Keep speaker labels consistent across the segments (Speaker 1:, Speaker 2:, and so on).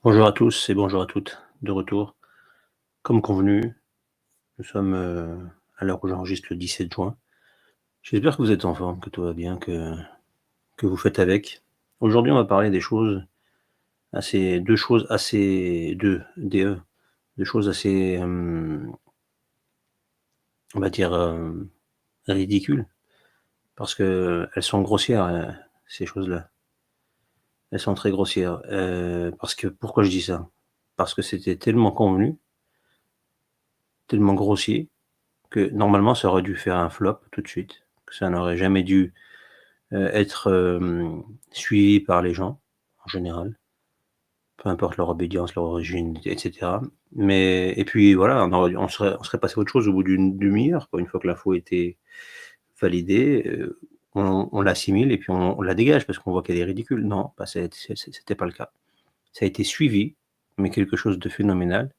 Speaker 1: Bonjour à tous et bonjour à toutes, de retour. Comme convenu, nous sommes à l'heure où j'enregistre le 17 juin. J'espère que vous êtes en forme, que tout va bien, que vous faites avec. Aujourd'hui, on va parler deux choses assez, on va dire, ridicules, parce que elles sont grossières, ces choses-là. Elles sont très grossières. Parce que, pourquoi je dis ça? Parce que c'était tellement convenu, tellement grossier, que normalement ça aurait dû faire un flop tout de suite, que ça n'aurait jamais dû, être, suivi par les gens, en général, peu importe leur obédience, leur origine et cetera. Mais et puis voilà, on serait passé à autre chose au bout d'une demi-heure, quoi. Une fois que l'info était validée, on l'assimile et puis on la dégage parce qu'on voit qu'elle est ridicule. Non, bah, c'était pas le cas. Ça a été suivi, mais quelque chose de phénoménal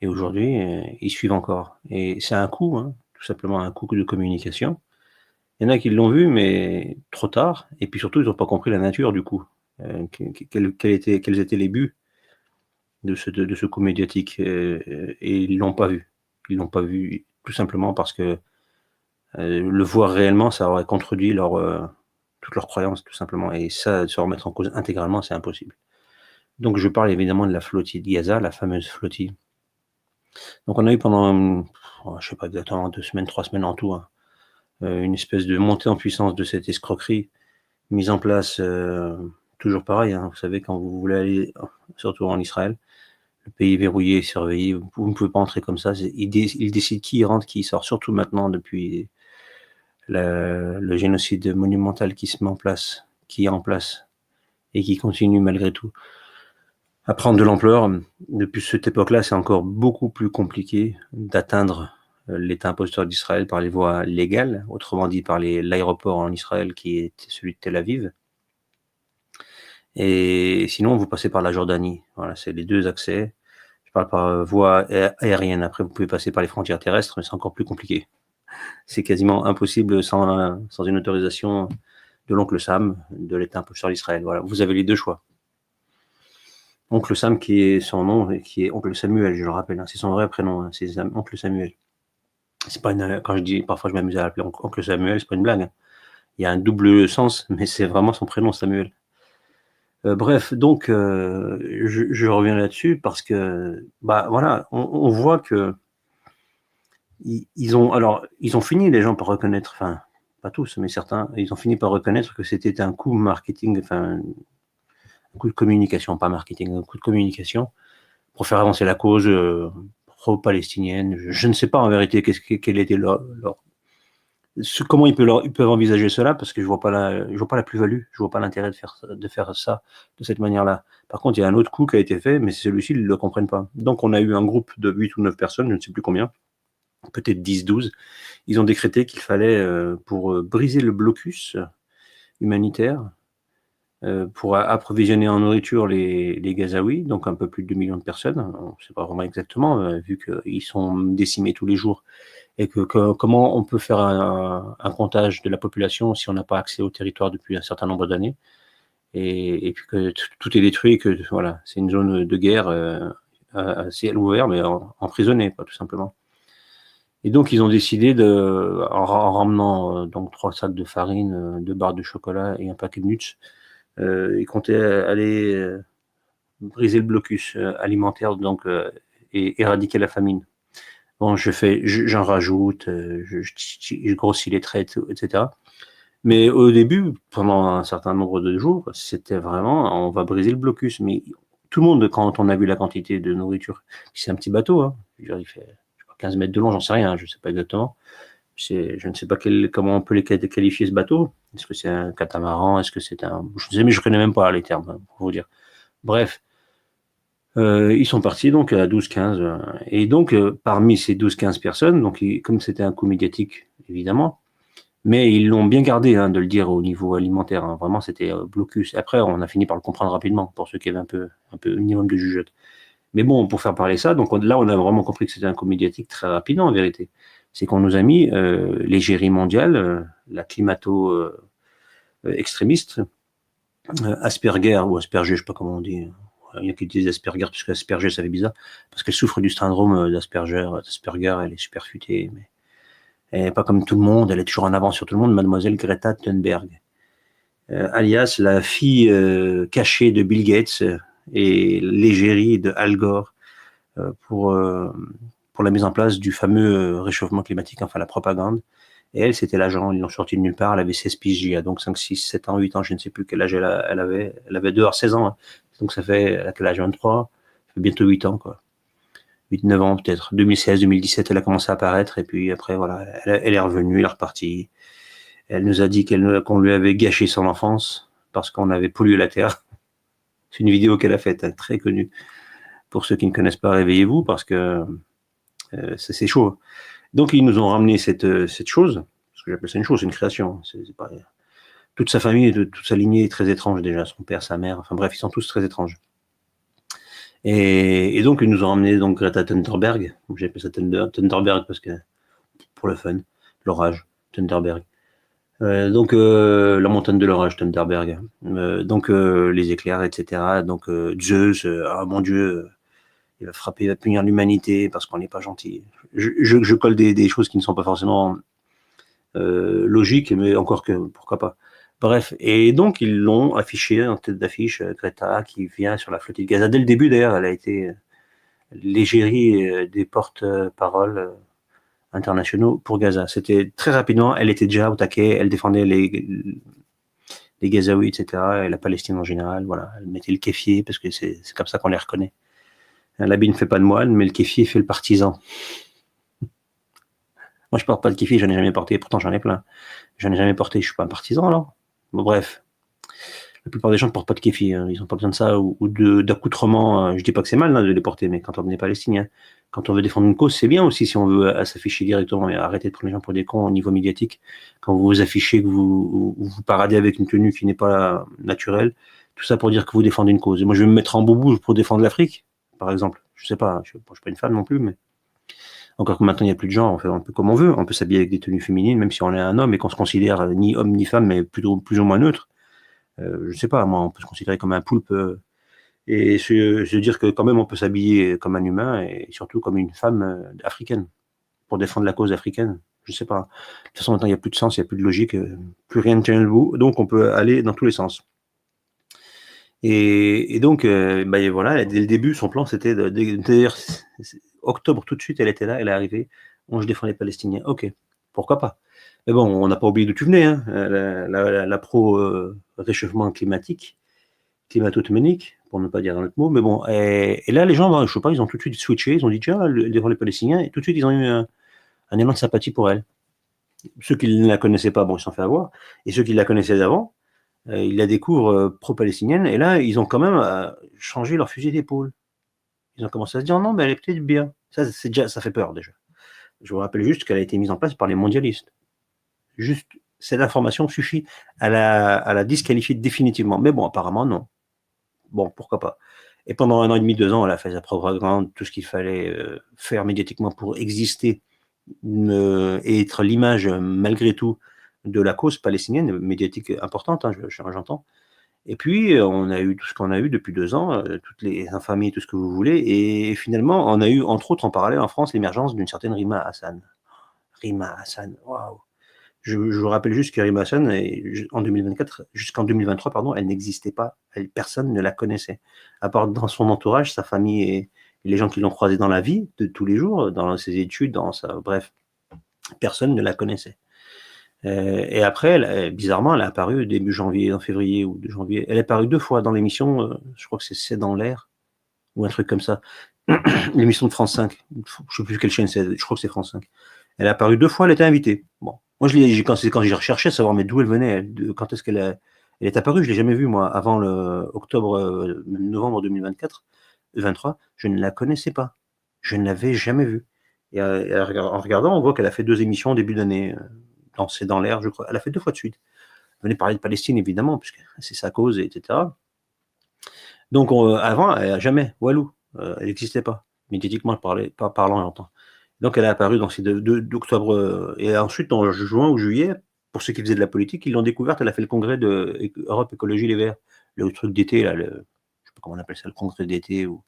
Speaker 1: et aujourd'hui, ils suivent encore et c'est un coup, hein, tout simplement un coup de communication. Il y en a qui l'ont vu, mais trop tard et puis surtout, ils n'ont pas compris la nature du coup. Quels étaient les buts de ce coup médiatique, et ils l'ont pas vu. Ils l'ont pas vu tout simplement parce que, le voir réellement, ça aurait contredit toutes leurs croyances tout simplement et ça, de se remettre en cause intégralement, c'est impossible. Donc je parle évidemment de la flottille de Gaza, la fameuse flottille. Donc on a eu pendant, je sais pas exactement 2 semaines, 3 semaines en tout, hein, une espèce de montée en puissance de cette escroquerie mise en place, toujours pareil, hein, vous savez quand vous voulez aller, surtout en Israël, le pays verrouillé, surveillé, vous ne pouvez pas entrer comme ça, ils décident qui rentre, qui sort, surtout maintenant depuis le génocide monumental qui est en place et qui continue malgré tout à prendre de l'ampleur. Depuis cette époque-là, c'est encore beaucoup plus compliqué d'atteindre, l'État imposteur d'Israël par les voies légales, autrement dit par l'aéroport en Israël qui est celui de Tel Aviv. Et sinon, vous passez par la Jordanie. Voilà, c'est les 2 accès. Je parle par, voie aérienne. Après, vous pouvez passer par les frontières terrestres, mais c'est encore plus compliqué. C'est quasiment impossible sans une autorisation de l'oncle Sam, de l'État imposteur d'Israël. Voilà, vous avez les 2 choix. Oncle Sam qui est son nom et qui est oncle Samuel, je le rappelle, hein, c'est son vrai prénom, hein, c'est oncle Samuel. C'est pas quand je dis parfois je m'amuse à l'appeler oncle Samuel, c'est pas une blague, hein. Il y a un double sens, mais c'est vraiment son prénom Samuel. Bref, donc je reviens là-dessus parce que, bah, voilà, on voit qu'ils ils ont fini, les gens, par reconnaître, enfin, pas tous, mais certains, ils ont fini par reconnaître que c'était un coup marketing, enfin, un coup de communication, pas marketing, un coup de communication pour faire avancer la cause, pro-palestinienne. Je ne sais pas en vérité quel était comment ils peuvent envisager cela, parce que je vois pas la plus-value, je vois pas l'intérêt de faire ça de cette manière-là. Par contre, il y a un autre coup qui a été fait, mais celui-ci, ils ne le comprennent pas. Donc, on a eu un groupe de 8 ou 9 personnes, je ne sais plus combien, peut-être 10, 12. Ils ont décrété qu'il fallait, pour briser le blocus humanitaire, pour approvisionner en nourriture les Gazaouis, donc un peu plus de 2 millions de personnes, on ne sait pas vraiment exactement, vu qu'ils sont décimés tous les jours et comment on peut faire un comptage de la population si on n'a pas accès au territoire depuis un certain nombre d'années et puis que tout est détruit, que voilà, c'est une zone de guerre à ciel ouvert, mais emprisonnée, tout simplement. Et donc ils ont décidé en ramenant donc 3 sacs de farine, 2 barres de chocolat et un paquet de nuts, ils comptaient aller briser le blocus alimentaire donc et éradiquer la famine. Bon, j'en rajoute, je grossis les traits, etc. Mais au début, pendant un certain nombre de jours, c'était vraiment, on va briser le blocus. Mais tout le monde, quand on a vu la quantité de nourriture, c'est un petit bateau, hein. Je veux dire, il fait 15 mètres de long, j'en sais rien, je ne sais pas exactement. Je ne sais pas comment on peut les qualifier ce bateau. Est-ce que c'est un catamaran? Est-ce que c'est je ne sais, mais je connais même pas les termes, hein, pour vous dire. Bref, ils sont partis donc à 12-15, et donc parmi ces 12-15 personnes, donc comme c'était un coup médiatique évidemment, mais ils l'ont bien gardé, hein, de le dire au niveau alimentaire, hein. Vraiment c'était blocus. Après on a fini par le comprendre rapidement pour ceux qui avaient un peu un minimum de jugeote. Mais bon, pour faire parler ça, donc là on a vraiment compris que c'était un coup médiatique très rapidement en vérité. C'est qu'on nous a mis l'égérie mondiale, la climato extrémiste, Asperger ou Asperger, je sais pas comment on dit. il y a qui disent Asperger, parce qu'Asperger, ça fait bizarre, parce qu'elle souffre du syndrome d'Asperger, elle est super futée, mais elle n'est pas comme tout le monde, elle est toujours en avance sur tout le monde, mademoiselle Greta Thunberg, alias la fille cachée de Bill Gates et l'égérie de Al Gore pour la mise en place du fameux réchauffement climatique, enfin la propagande. Et elle, c'était l'agent, ils l'ont sorti de nulle part, elle avait 16 piges, il y a donc 5, 6, 7 ans, 8 ans, je ne sais plus quel âge elle avait dehors 16 ans, hein. Donc ça fait, à quel âge, 23, ça fait bientôt 8 ans, quoi. 8, 9 ans peut-être, 2016, 2017, elle a commencé à apparaître, et puis après, voilà, elle est revenue, elle est repartie. Elle nous a dit qu'on lui avait gâché son enfance, parce qu'on avait pollué la Terre. C'est une vidéo qu'elle a faite, hein, très connue. Pour ceux qui ne connaissent pas, réveillez-vous, parce que c'est chaud. Donc ils nous ont ramené cette chose, parce que j'appelle ça une chose, c'est une création. C'est pas... Toute sa famille, toute sa lignée est très étrange déjà, son père, sa mère, enfin bref, ils sont tous très étranges. Et donc ils nous ont ramené donc Greta Thunberg, j'appelle ça Thunberg parce que pour le fun, l'orage, Thunberg. Donc la montagne de l'orage, Thunberg. Donc les éclairs, etc. Donc Zeus, ah mon Dieu, il va frapper, il va punir l'humanité parce qu'on n'est pas gentil. Je colle des choses qui ne sont pas forcément logiques, mais encore que, pourquoi pas. Bref, et donc ils l'ont affiché en tête d'affiche, Greta, qui vient sur la flottille de Gaza. Dès le début, d'ailleurs, elle a été l'égérie des porte-paroles internationaux pour Gaza. C'était très rapidement, elle était déjà au taquet, elle défendait les Gazaouis, etc., et la Palestine en général. Voilà, elle mettait le kéfier, parce que c'est comme ça qu'on les reconnaît. L'habit ne fait pas de moine, mais le kéfier fait le partisan. Moi, je porte pas de kéfier, j'en ai jamais porté, pourtant j'en ai plein. J'en ai jamais porté, je suis pas un partisan, alors. Bon, bref. La plupart des gens ne portent pas de kéfier, hein. Ils n'ont pas besoin de ça, ou d'accoutrement. Je dis pas que c'est mal de les porter, mais quand on est palestinien, quand on veut défendre une cause, c'est bien aussi si on veut s'afficher directement, mais arrêtez de prendre les gens pour des cons au niveau médiatique. Quand vous vous affichez, que vous paradez avec une tenue qui n'est pas naturelle, tout ça pour dire que vous défendez une cause. Et moi, je vais me mettre en boubou pour défendre l'Afrique, par exemple. Je sais pas, je suis pas une femme non plus, mais encore que maintenant il n'y a plus de genre, on fait un peu comme on veut. On peut s'habiller avec des tenues féminines, même si on est un homme et qu'on se considère ni homme ni femme, mais plutôt plus ou moins neutre. Je sais pas, moi, on peut se considérer comme un poulpe et se dire que quand même on peut s'habiller comme un humain et surtout comme une femme africaine pour défendre la cause africaine. Je sais pas. De toute façon, maintenant il n'y a plus de sens, il n'y a plus de logique, plus rien ne tient debout, donc on peut aller dans tous les sens. Et donc, bah, voilà, dès le début, son plan c'était d'ailleurs octobre tout de suite, elle était là, elle est arrivée. Bon, je défends les Palestiniens. Ok, pourquoi pas. Mais bon, on n'a pas oublié d'où tu venais, hein, la pro réchauffement climatique, climato-thémanique, pour ne pas dire un autre mot. Mais bon, et là, les gens, je sais pas, ils ont tout de suite switché, ils ont dit tiens, défend les Palestiniens, et tout de suite, ils ont eu un élan de sympathie pour elle. Ceux qui ne la connaissaient pas, bon, ils s'en fait avoir, et ceux qui la connaissaient d'avant, ils la découvrent pro-palestinienne, et là, ils ont quand même changé leur fusil d'épaule. Ils ont commencé à se dire non, mais elle est peut-être bien. Ça fait peur déjà. Je vous rappelle juste qu'elle a été mise en place par les mondialistes. Juste, cette information suffit à la disqualifier définitivement. Mais bon, apparemment, non. Bon, pourquoi pas. Et pendant 1 an et demi, 2 ans, elle a fait sa propagande, tout ce qu'il fallait faire médiatiquement pour exister et être l'image, malgré tout, de la cause palestinienne, médiatique importante, hein, j'entends. Et puis, on a eu tout ce qu'on a eu depuis 2 ans, toutes les infamies, tout ce que vous voulez. Et finalement, on a eu, entre autres, en parallèle en France, l'émergence d'une certaine Rima Hassan. Rima Hassan, waouh! Je vous rappelle juste que Rima Hassan, en 2024, jusqu'en 2023, pardon, elle n'existait pas. Personne ne la connaissait. À part dans son entourage, sa famille et les gens qui l'ont croisée dans la vie de tous les jours, dans ses études, bref, personne ne la connaissait. Et après, bizarrement, elle est apparue début janvier, en février ou de janvier. Elle est apparue 2 fois dans l'émission, je crois que c'est dans l'air, ou un truc comme ça. L'émission de France 5. Je ne sais plus quelle chaîne c'est, je crois que c'est France 5. Elle est apparue 2 fois, elle était invitée. Bon. Moi, quand j'ai recherché à savoir mais d'où elle venait, quand est-ce elle est apparue, je ne l'ai jamais vue, moi, avant le novembre 2024, 23, je ne la connaissais pas. Je ne l'avais jamais vue. Et en regardant, on voit qu'elle a fait 2 émissions au début d'année. C'est dans l'air, je crois. Elle a fait 2 fois de suite. Elle venait parler de Palestine, évidemment, puisque c'est sa cause, etc. Donc, avant, jamais, Walou, elle n'existait pas, médiatiquement parlant, j'entends. Donc, elle est apparue dans ces d'octobre, et ensuite, en juin ou juillet, pour ceux qui faisaient de la politique, ils l'ont découverte, elle a fait le congrès de Europe Écologie Les Verts, le truc d'été, là, je sais pas comment on appelle ça, le congrès d'été ou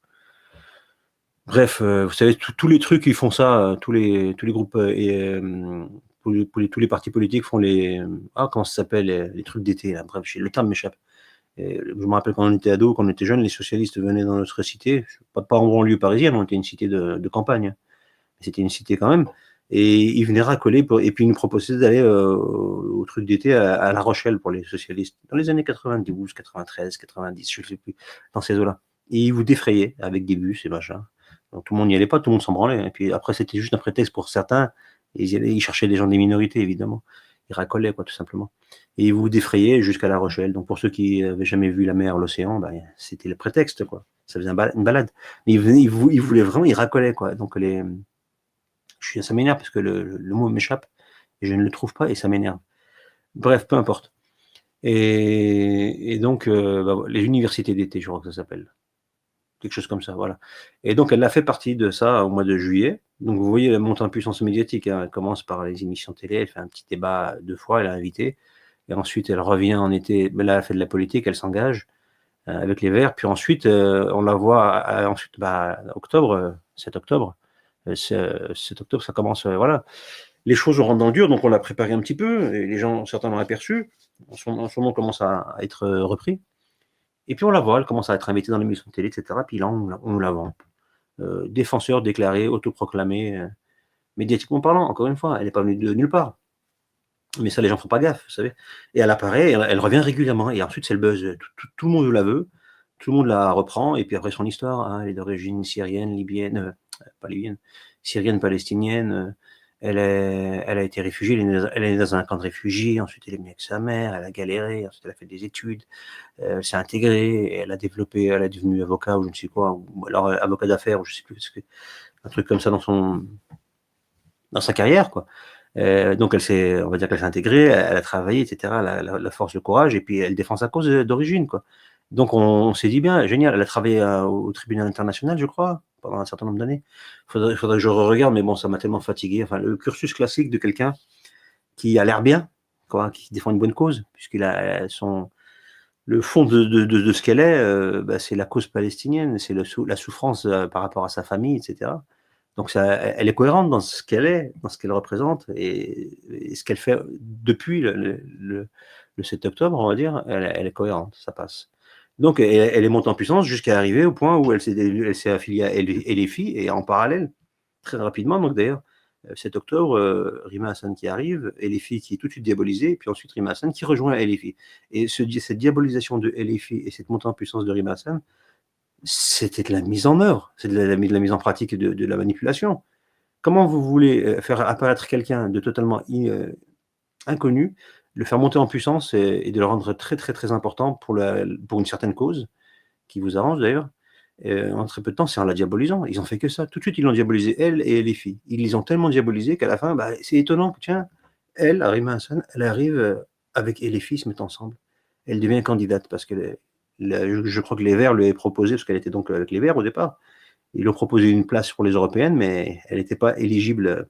Speaker 1: bref, vous savez tous les trucs ils font ça, tous les groupes, tous les partis politiques font les, comment ça s'appelle? Les trucs d'été là, bref, le terme m'échappe. Je me rappelle quand on était ado, quand on était jeunes, les socialistes venaient dans notre cité, pas en banlieue parisienne, on était une cité de campagne, hein. C'était une cité quand même, et ils venaient racoler et puis ils nous proposaient d'aller au truc d'été à La Rochelle pour les socialistes, dans les années 92, 93, 90, je ne sais plus, dans ces eaux-là. Et ils vous défrayaient avec des bus et machin. Donc tout le monde n'y allait pas, tout le monde s'en branlait. Et puis après, c'était juste un prétexte pour certains. Ils cherchaient des gens des minorités, évidemment. Ils racolaient, quoi, tout simplement. Et ils vous défrayaient jusqu'à La Rochelle. Donc pour ceux qui n'avaient jamais vu la mer, l'océan, ben, c'était le prétexte, quoi. Ça faisait une balade. Mais ils voulaient vraiment, ils racolaient, quoi. Donc ça m'énerve parce que le mot m'échappe et je ne le trouve pas et ça m'énerve. Bref, peu importe. Et donc, les universités d'été, je crois que ça s'appelle. Quelque chose comme ça, voilà. Et donc, elle a fait partie de ça au mois de juillet. Donc, vous voyez la montée en puissance médiatique, hein. Elle commence par les émissions télé, elle fait un petit débat 2 fois, elle est invitée. Et ensuite, elle revient en été. Mais là, elle fait de la politique, elle s'engage avec les Verts. Puis ensuite, on la voit ensuite, octobre, 7 octobre. 7 octobre, ça commence, voilà. Les choses rentrent dans le dur, donc on l'a préparé un petit peu, et les gens, certains l'ont aperçu. Son nom commence à être repris. Et puis on la voit, elle commence à être invitée dans l'émission de télé, etc. Puis là, on la vend. Défenseur déclaré, autoproclamé, médiatiquement parlant, encore une fois, elle n'est pas venue de nulle part. Mais ça, les gens ne font pas gaffe, vous savez. Et elle apparaît, elle revient régulièrement, et ensuite c'est le buzz. Tout le monde la veut, tout le monde la reprend, et puis après son histoire, hein, elle est d'origine syrienne, libyenne, pas libyenne, syrienne, palestinienne. Elle a été réfugiée, elle est née dans un camp de réfugiés, ensuite elle est venue avec sa mère, elle a galéré, ensuite elle a fait des études, elle s'est intégrée, elle a développé, elle est devenue avocat ou je ne sais quoi, ou alors avocat d'affaires, ou je ne sais plus, un truc comme ça dans sa carrière, quoi. Donc on va dire qu'elle s'est intégrée, elle a travaillé, etc., la force, le courage, et puis elle défend sa cause d'origine, quoi. Donc on s'est dit bien, génial, elle a travaillé au tribunal international, je crois, pendant un certain nombre d'années. Faudrait que je regarde, mais bon, ça m'a tellement fatigué. Enfin, le cursus classique de quelqu'un qui a l'air bien, quoi, qui défend une bonne cause, puisqu'il a le fond de ce qu'elle est, c'est la cause palestinienne, c'est la souffrance par rapport à sa famille, etc. Donc elle est cohérente dans ce qu'elle est, dans ce qu'elle représente et ce qu'elle fait depuis le 7 octobre, on va dire, elle est cohérente, ça passe. Donc elle est montée en puissance jusqu'à arriver au point où elle s'est affiliée à LFI et en parallèle, très rapidement, donc d'ailleurs, 7 octobre, Rima Hassan qui arrive, LFI qui est tout de suite diabolisée, puis ensuite Rima Hassan qui rejoint LFI. Et cette diabolisation de LFI et cette montée en puissance de Rima Hassan, c'était de la mise en œuvre, c'est de la mise en pratique de la manipulation. Comment vous voulez faire apparaître quelqu'un de totalement inconnu, le faire monter en puissance et de le rendre très, très, très important pour une certaine cause, qui vous arrange d'ailleurs, en très peu de temps, c'est en la diabolisant. Ils ont fait que ça. Tout de suite, ils l'ont diabolisé, elle et les filles. Ils les ont tellement diabolisés qu'à la fin, c'est étonnant que, tiens, elle, Rima Hassan, elle arrive avec et les filles se mettent ensemble. Elle devient candidate parce que je crois que les Verts lui avaient proposé, parce qu'elle était donc avec les Verts au départ, ils lui ont proposé une place pour les européennes, mais elle n'était pas éligible.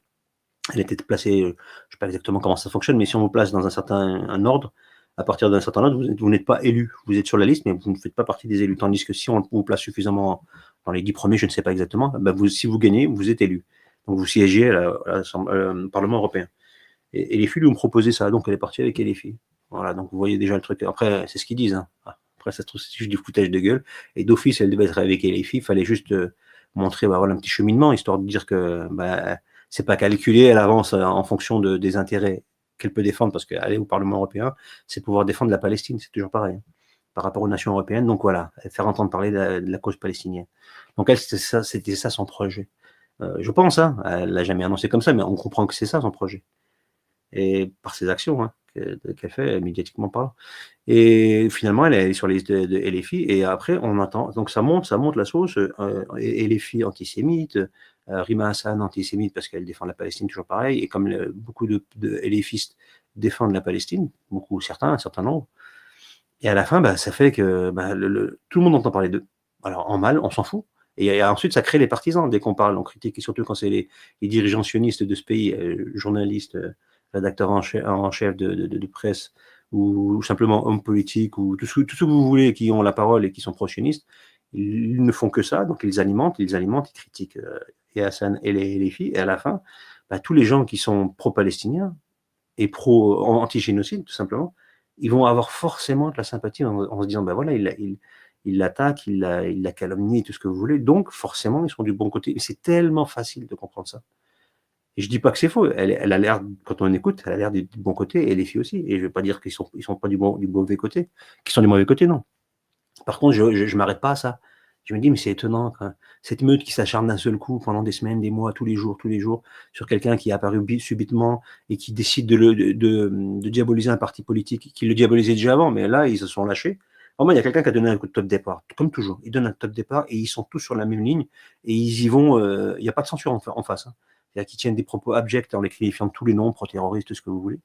Speaker 1: Elle était placée, je ne sais pas exactement comment ça fonctionne, mais si on vous place dans un ordre, à partir d'un certain ordre, vous n'êtes pas élu. Vous êtes sur la liste, mais vous ne faites pas partie des élus. Tandis que si on vous place suffisamment dans les 10 premiers, je ne sais pas exactement, si vous gagnez, vous êtes élu. Donc vous siégez au Parlement européen. Et les filles lui ont proposé ça, donc elle est partie avec les filles. Voilà, donc vous voyez déjà le truc. Après, c'est ce qu'ils disent, hein. Après, ça se trouve, c'est juste du foutage de gueule. Et d'office, elle devait être avec les filles. Il fallait juste montrer voilà, un petit cheminement, histoire de dire que c'est pas calculé, elle avance en fonction des intérêts qu'elle peut défendre, parce qu'aller au Parlement européen, c'est pouvoir défendre la Palestine, c'est toujours pareil, hein, par rapport aux nations européennes. Donc voilà, faire entendre parler de la cause palestinienne. Donc elle, c'était ça son projet. Je pense, hein, elle l'a jamais annoncé comme ça, mais on comprend que c'est ça son projet. Et par ses actions, hein, qu'elle fait médiatiquement parlant. Et finalement, elle est sur les listes de LFI, et après, on entend, donc ça monte la sauce, LFI antisémite, Rima Hassan antisémite parce qu'elle défend la Palestine, toujours pareil, et comme beaucoup de LFistes défendent la Palestine, un certain nombre, et à la fin, ça fait que tout le monde entend parler d'eux. Alors en mal, on s'en fout. Et ensuite, ça crée les partisans. Dès qu'on parle, on critique, et surtout quand c'est les dirigeants sionistes de ce pays, journalistes, rédacteurs en chef de presse, ou simplement hommes politiques, ou tout ce que vous voulez, qui ont la parole et qui sont pro-sionistes, Ils ne font que ça, donc ils alimentent, ils critiquent et Hassan et les filles, et à la fin, tous les gens qui sont pro-palestiniens et anti-génocide, tout simplement, ils vont avoir forcément de la sympathie en se disant, voilà, il l'attaque, il l'a calomnié, tout ce que vous voulez, donc forcément, ils sont du bon côté. Et c'est tellement facile de comprendre ça. Et je dis pas que c'est faux, elle a l'air, quand on écoute, elle a l'air du bon côté, et les filles aussi. Et je vais pas dire qu'ils sont pas du mauvais côté, qu'ils sont du mauvais côté, non. Par contre, je m'arrête pas à ça. Je me dis, mais c'est étonnant, quoi. Cette meute qui s'acharne d'un seul coup pendant des semaines, des mois, tous les jours, sur quelqu'un qui est apparu subitement et qui décide de diaboliser un parti politique, qui le diabolisait déjà avant, mais là, ils se sont lâchés. Vraiment, il y a quelqu'un qui a donné un coup de top départ, comme toujours. Il donne un top départ et ils sont tous sur la même ligne et ils y vont. Il n'y a pas de censure en face. Hein. C'est-à-dire qu'ils tiennent des propos abjects en les qualifiant de tous les noms, pro-terroristes, tout ce que vous voulez.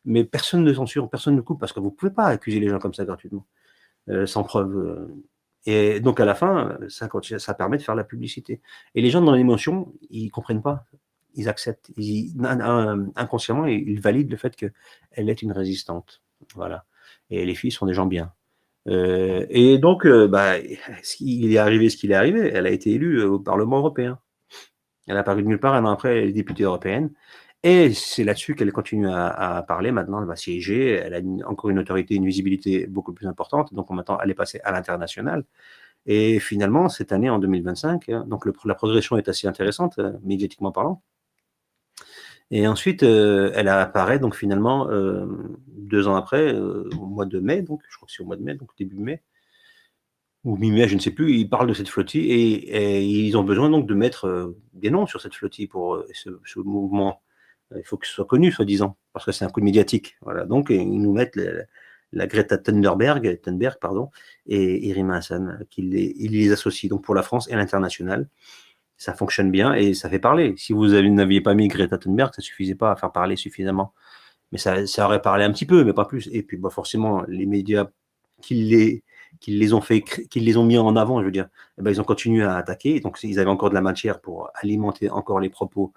Speaker 1: Mais personne ne censure, personne ne coupe parce que vous ne pouvez pas accuser les gens comme ça gratuitement. Sans preuve. Et donc à la fin, ça permet de faire la publicité. Et les gens dans l'émotion, ils comprennent pas, ils acceptent, inconsciemment, ils valident le fait qu'elle est une résistante. Voilà. Et les filles sont des gens bien. Et donc, il est arrivé ce qu'il est arrivé. Elle a été élue au Parlement européen. Elle a apparu de nulle part, un an après, elle est députée européenne. Et c'est là-dessus qu'elle continue à parler. Maintenant, elle va siéger. Elle a encore une autorité, une visibilité beaucoup plus importante. Donc, maintenant, elle est passée à l'international. Et finalement, cette année, en 2025, donc la progression est assez intéressante, médiatiquement parlant. Et ensuite, elle apparaît, donc finalement, 2 ans après, au mois de mai, donc je crois que c'est au mois de mai, donc début mai, ou mi-mai, je ne sais plus, ils parlent de cette flottille et ils ont besoin donc de mettre des noms sur cette flottille pour ce mouvement. Il faut que ce soit connu, soi-disant, parce que c'est un coup de médiatique. Voilà. Donc, ils nous mettent la Greta Thunberg, et Rima Hassan, ils les associent donc pour la France et l'international. Ça fonctionne bien et ça fait parler. Si vous n'aviez pas mis Greta Thunberg, ça suffisait pas à faire parler suffisamment. Mais ça aurait parlé un petit peu, mais pas plus. Et puis, forcément, les médias qui les ont mis en avant, je veux dire, ils ont continué à attaquer. Donc, ils avaient encore de la matière pour alimenter encore les propos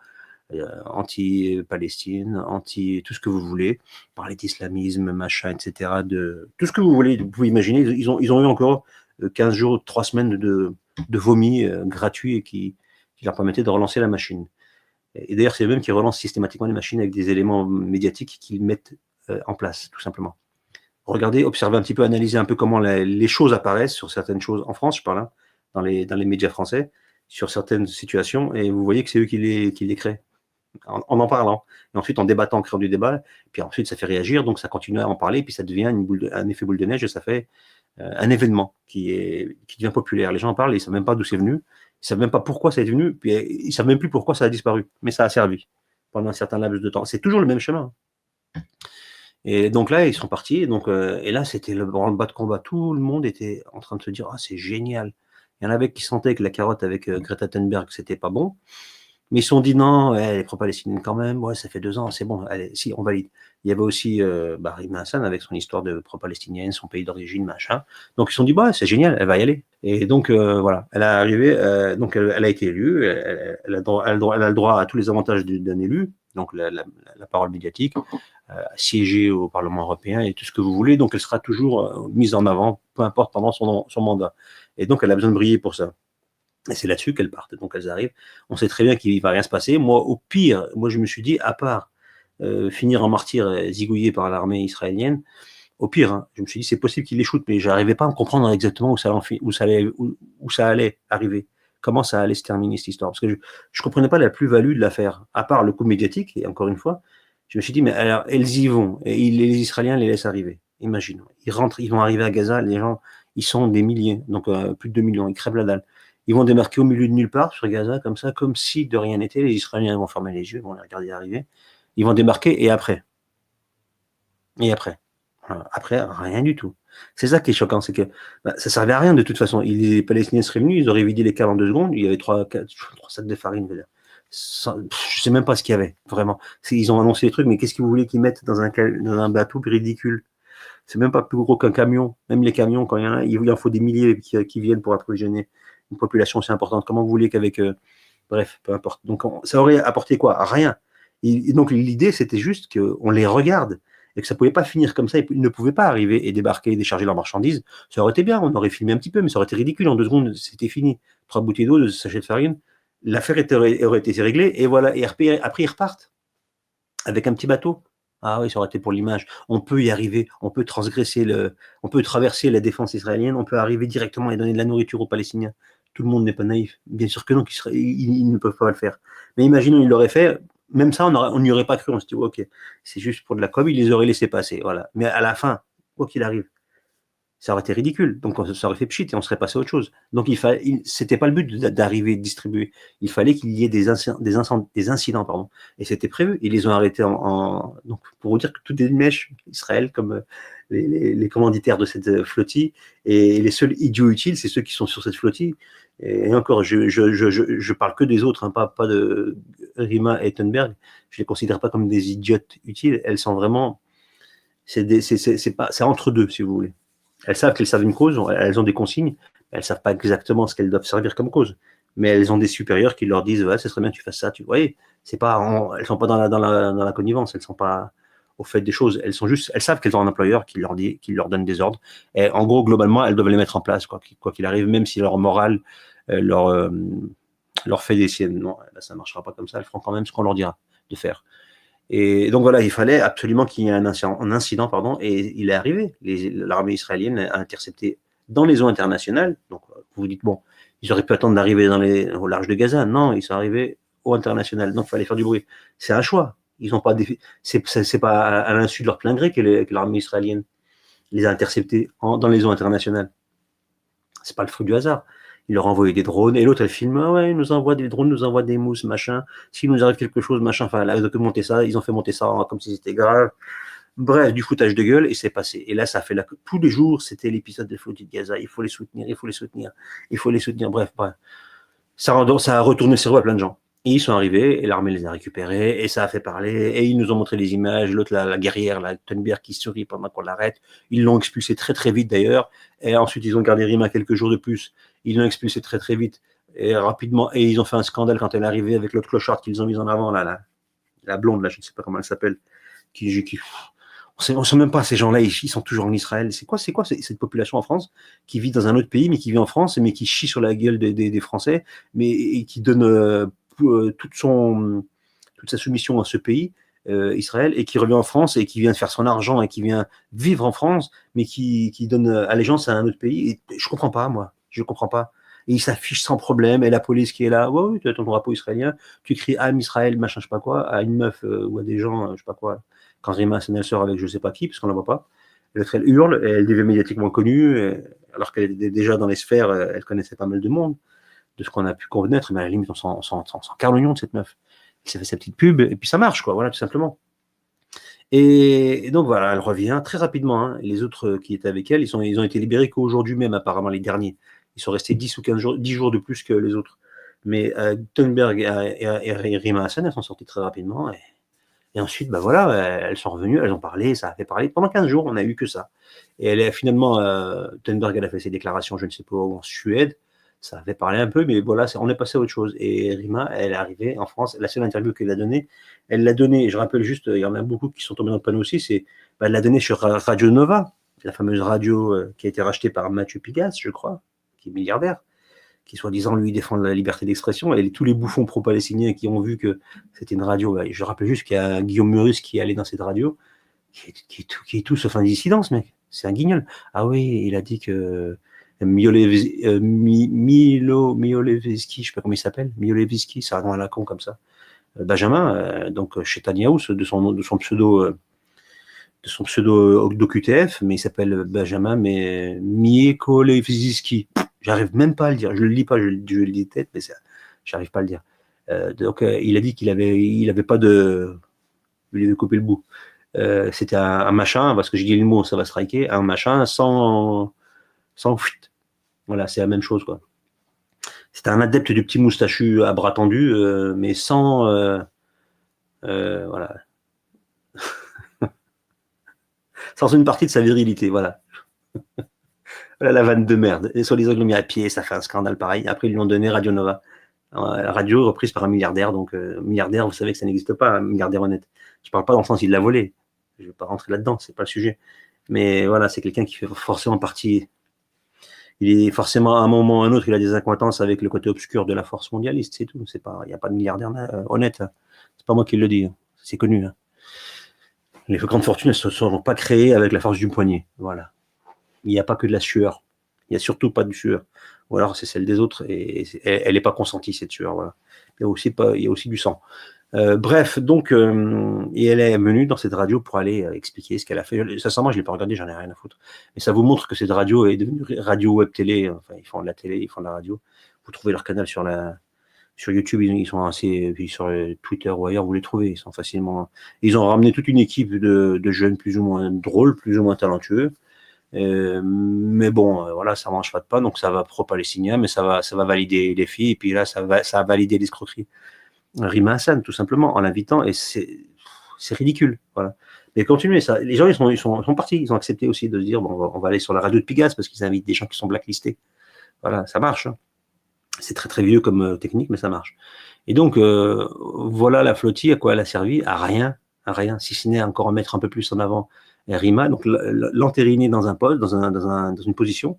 Speaker 1: anti-Palestine, tout ce que vous voulez, parler d'islamisme, machin, etc., de tout ce que vous voulez, vous pouvez imaginer, ils ont eu encore 15 jours, 3 semaines de vomi gratuits et qui leur permettaient de relancer la machine. Et d'ailleurs, c'est eux-mêmes qui relancent systématiquement les machines avec des éléments médiatiques qu'ils mettent en place, tout simplement. Regardez, observez un petit peu, analysez un peu comment les choses apparaissent sur certaines choses, en France, je parle, hein, dans les médias français, sur certaines situations, et vous voyez que c'est eux qui les créent. En parlant, et ensuite en débattant, en créant du débat, puis ensuite ça fait réagir, donc ça continue à en parler, puis ça devient un effet boule de neige, et ça fait un événement qui devient populaire. Les gens en parlent, ils ne savent même pas d'où c'est venu, ils ne savent même pas pourquoi ça est venu, puis ils ne savent même plus pourquoi ça a disparu, mais ça a servi pendant un certain laps de temps. C'est toujours le même chemin. Et donc là, ils sont partis, et là, c'était le branle-bas de combat. Tout le monde était en train de se dire « Ah, c'est génial !» Il y en avait qui sentaient que la carotte avec Greta Thunberg, c'était pas bon. Mais ils se sont dit non, elle est pro-palestinienne quand même, ouais, ça fait 2 ans, c'est bon, allez, si, on valide. Il y avait aussi Rima Hassan avec son histoire de pro-palestinienne, son pays d'origine, machin. Donc ils se sont dit, c'est génial, elle va y aller. Et donc voilà, elle est arrivée, donc elle a été élue, elle a le droit à tous les avantages d'un élu, donc la parole médiatique, siéger au Parlement européen et tout ce que vous voulez, donc elle sera toujours mise en avant, peu importe pendant son mandat. Et donc elle a besoin de briller pour ça. Et c'est là-dessus qu'elles partent. Donc elles arrivent. On sait très bien qu'il ne va rien se passer. Moi, au pire, je me suis dit, à part finir en martyr zigouillé par l'armée israélienne, au pire, hein, je me suis dit, c'est possible qu'il les shoote, mais je n'arrivais pas à comprendre exactement où ça allait arriver. Comment ça allait se terminer cette histoire. Parce que je ne comprenais pas la plus-value de l'affaire, à part le coup médiatique, et encore une fois, je me suis dit, mais alors, elles y vont, et les Israéliens les laissent arriver. Imaginons. Ils rentrent, ils vont arriver à Gaza, les gens, ils sont des milliers, donc plus de 2 millions, ils crèvent la dalle. Ils vont débarquer au milieu de nulle part sur Gaza, comme ça, comme si de rien n'était. Les Israéliens vont fermer les yeux, vont les regarder arriver. Ils vont débarquer, et après. Après, rien du tout. C'est ça qui est choquant, c'est que ça servait à rien de toute façon. Les Palestiniens seraient venus, ils auraient vidé les cales en 2 secondes, il y avait 3 sacs de farine. Je sais même pas ce qu'il y avait, vraiment. Ils ont annoncé les trucs, mais qu'est-ce que vous voulez qu'ils mettent dans un bateau ridicule? C'est même pas plus gros qu'un camion. Même les camions, quand il y en a, il en faut des milliers qui viennent pour approvisionner une population aussi importante. Comment vous voulez qu'avec... bref, peu importe. Donc, ça aurait apporté quoi? Rien. Et donc, l'idée, c'était juste qu'on les regarde et que ça ne pouvait pas finir comme ça, ils ne pouvaient pas arriver et débarquer et décharger leurs marchandises. Ça aurait été bien, on aurait filmé un petit peu, mais ça aurait été ridicule. En 2 secondes, c'était fini. 3 bouteilles d'eau, 2 sachets de farine, l'affaire aurait été réglée, et voilà. Et après, ils repartent avec un petit bateau. Ah oui, ça aurait été pour l'image. On peut y arriver, on peut on peut traverser la défense israélienne, on peut arriver directement et donner de la nourriture aux Palestiniens. Tout le monde n'est pas naïf. Bien sûr que non, ils ne peuvent pas le faire. Mais imaginons, ils l'auraient fait, même ça, on n'y aurait pas cru. On se dit, ok, c'est juste pour de la com, ils les auraient laissés passer. Voilà. Mais à la fin, quoi qu'il arrive, ça aurait été ridicule. Donc, ça aurait fait pchit et on serait passé à autre chose. Donc, c'était pas le but d'arriver de distribuer. Il fallait qu'il y ait des incidents, pardon. Et c'était prévu. Ils les ont arrêtés donc, pour vous dire que tout est une mèche, Israël, comme les commanditaires de cette flottille. Et les seuls idiots utiles, c'est ceux qui sont sur cette flottille. Et encore, je parle que des autres, hein, pas de Rima et Thunberg. Je les considère pas comme des idiotes utiles. Elles sont vraiment, c'est entre deux, si vous voulez. Elles savent qu'elles servent une cause, elles ont des consignes, elles ne savent pas exactement ce qu'elles doivent servir comme cause. Mais elles ont des supérieurs qui leur disent, ouais, ce serait bien que tu fasses ça. Elles ne sont pas dans la connivence, elles ne sont pas au fait des choses. Elles savent qu'elles ont un employeur qui leur donne des ordres. Et en gros, globalement, elles doivent les mettre en place, quoi qu'il arrive, même si leur morale leur fait des siennes. Non, là, ça ne marchera pas comme ça, elles feront quand même ce qu'on leur dira de faire. Et donc voilà, il fallait absolument qu'il y ait un incident, et il est arrivé. L'armée israélienne a intercepté dans les eaux internationales. Donc vous vous dites, bon, ils auraient pu attendre d'arriver au large de Gaza. Non, ils sont arrivés au international. Donc il fallait faire du bruit. C'est un choix. Ils ont pas c'est pas à l'insu de leur plein gré que l'armée israélienne les a interceptés dans les eaux internationales. C'est pas le fruit du hasard. Il leur a envoyé des drones, et l'autre, elle filme, ah ouais, ils nous envoient des drones, nous envoient des mousses, machin. S'il nous arrive quelque chose, machin, enfin, là, ils ont fait monter ça comme si c'était grave. Bref, du foutage de gueule, et c'est passé. Et là, ça fait tous les jours, c'était l'épisode des flottilles de Gaza. Il faut les soutenir, il faut les soutenir, il faut les soutenir. Bref. Ça a retourné le cerveau à plein de gens. Et ils sont arrivés, et l'armée les a récupérés, et ça a fait parler, et ils nous ont montré les images. L'autre, la guerrière, la Thunberg, qui sourit pendant qu'on l'arrête. Ils l'ont expulsé très très vite d'ailleurs, et ensuite ils ont gardé Rima quelques jours de plus. Ils l'ont expulsé très très vite et rapidement, et ils ont fait un scandale quand elle est arrivée avec l'autre clochard qu'ils ont mis en avant, là, la blonde, là, je ne sais pas comment elle s'appelle, on ne sait même pas, ces gens-là, ils sont toujours en Israël. C'est quoi cette population en France qui vit dans un autre pays, mais qui vit en France, mais qui chie sur la gueule des Français, et qui donne toute sa soumission à ce pays, Israël, et qui revient en France et qui vient de faire son argent et qui vient vivre en France, mais qui donne allégeance à un autre pays. Et je comprends pas, moi. Je comprends pas. Et il s'affiche sans problème, et la police qui est là, ouais, oui, tu as ton drapeau israélien, tu cries Am Israël, machin, je sais pas quoi, à une meuf ou à des gens, je sais pas quoi. Quand Rima elle sort avec je sais pas qui, parce qu'on la voit pas, elle hurle, et elle devient médiatiquement connue, alors qu'elle était déjà dans les sphères, elle connaissait pas mal de monde, de ce qu'on a pu connaître, mais à la limite, on s'en carre l'oignon de cette meuf. Elle s'est fait sa petite pub, et puis ça marche, quoi, voilà, tout simplement. Et donc voilà, elle revient très rapidement, hein. Les autres qui étaient avec elle, ils ont été libérés qu'aujourd'hui même, apparemment, les derniers. Ils sont restés 10 ou 15 jours, 10 jours de plus que les autres. Mais Thunberg et Rima Hassan, elles sont sorties très rapidement, et ensuite, bah voilà, elles sont revenues, elles ont parlé, ça a fait parler. Pendant 15 jours, on n'a eu que ça. Et elle est finalement, Thunberg, elle a fait ses déclarations, je ne sais pas où, en Suède. Ça a fait parler un peu, mais voilà, on est passé à autre chose. Et Rima, elle est arrivée en France. La seule interview qu'elle a donnée, je rappelle juste, il y en a beaucoup qui sont tombés dans le panneau aussi, elle l'a donnée sur Radio Nova, la fameuse radio qui a été rachetée par Mathieu Pigasse, je crois, qui est milliardaire, qui soi-disant lui défend la liberté d'expression, et tous les bouffons pro-palestiniens qui ont vu que c'était une radio. Je rappelle juste qu'il y a Guillaume Meurus qui est allé dans cette radio, qui est tout sauf un dissident, ce mec. C'est un guignol. Ah oui, il a dit que Milolevski, je sais pas comment il s'appelle, Milolevski, ça rend à la con comme ça. Benjamin, donc chez Netanyahou, de son pseudo d'OQTF, mais il s'appelle Benjamin, mais Miekolevski. J'arrive même pas à le dire. Je le lis pas, je le dis de tête, mais j'arrive pas à le dire. Donc il a dit qu'il avait pas de, il avait coupé le bout. C'était un machin, parce que j'ai dit le mot, ça va striker, un machin sans fuite. Voilà, c'est la même chose, quoi. C'était un adepte du petit moustachu à bras tendus, mais sans voilà. Sans une partie de sa virilité, voilà. Voilà la vanne de merde. Et soi-disant ils l'ont mis à pied, ça fait un scandale pareil. Après, ils lui ont donné Radio Nova. La radio reprise par un milliardaire. Donc, milliardaire, vous savez que ça n'existe pas, un milliardaire honnête. Je parle pas dans le sens il l'a volé. je vais pas rentrer là-dedans, c'est pas le sujet. Mais voilà, c'est quelqu'un qui fait forcément partie. Il est forcément à un moment ou à un autre, il a des accointances avec le côté obscur de la force mondialiste, c'est tout. C'est pas, il n'y a pas de milliardaire honnête. Hein. C'est pas moi qui le dis, hein. C'est connu. Hein. Les grandes fortunes ne se sont pas créées avec la force du poignet. Voilà. Il n'y a pas que de la sueur. Il n'y a surtout pas de sueur. Ou alors c'est celle des autres et elle n'est pas consentie, cette sueur. Voilà. Il y a aussi du sang. Bref, donc, et elle est venue dans cette radio pour aller expliquer ce qu'elle a fait. Sincèrement, je ne l'ai pas regardé, j'en ai rien à foutre. Mais ça vous montre que cette radio est devenue radio web télé. Enfin, ils font de la télé, ils font de la radio. Vous trouvez leur canal sur YouTube, ils sont assez, puis sur Twitter ou ailleurs, vous les trouvez. Ils sont facilement. Ils ont ramené toute une équipe de jeunes plus ou moins drôles, plus ou moins talentueux. Mais bon, voilà, ça mange pas de pain, donc ça va pro-palestinien, mais ça va valider les filles, et puis là, ça va valider l'escroquerie. Rima Hassan, tout simplement, en l'invitant, et c'est ridicule, voilà. Mais continuez, ça, les gens, ils sont partis, ils ont accepté aussi de se dire, bon, on va aller sur la radio de Pigasse, parce qu'ils invitent des gens qui sont blacklistés. Voilà, ça marche. Hein. C'est très très vieux comme technique, mais ça marche. Et donc, voilà la flottille, à quoi elle a servi? À rien, si ce n'est encore mettre un peu plus en avant Rima, donc l'entériner dans un poste, dans une position,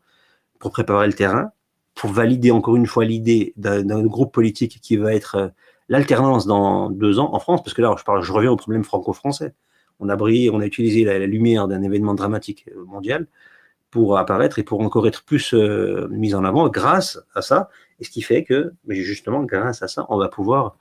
Speaker 1: pour préparer le terrain, pour valider encore une fois l'idée d'un groupe politique qui va être l'alternance dans 2 ans en France, parce que là, je reviens au problème franco-français. On a utilisé la lumière d'un événement dramatique mondial pour apparaître et pour encore être plus mis en avant grâce à ça. Et ce qui fait que, justement, grâce à ça, on va pouvoir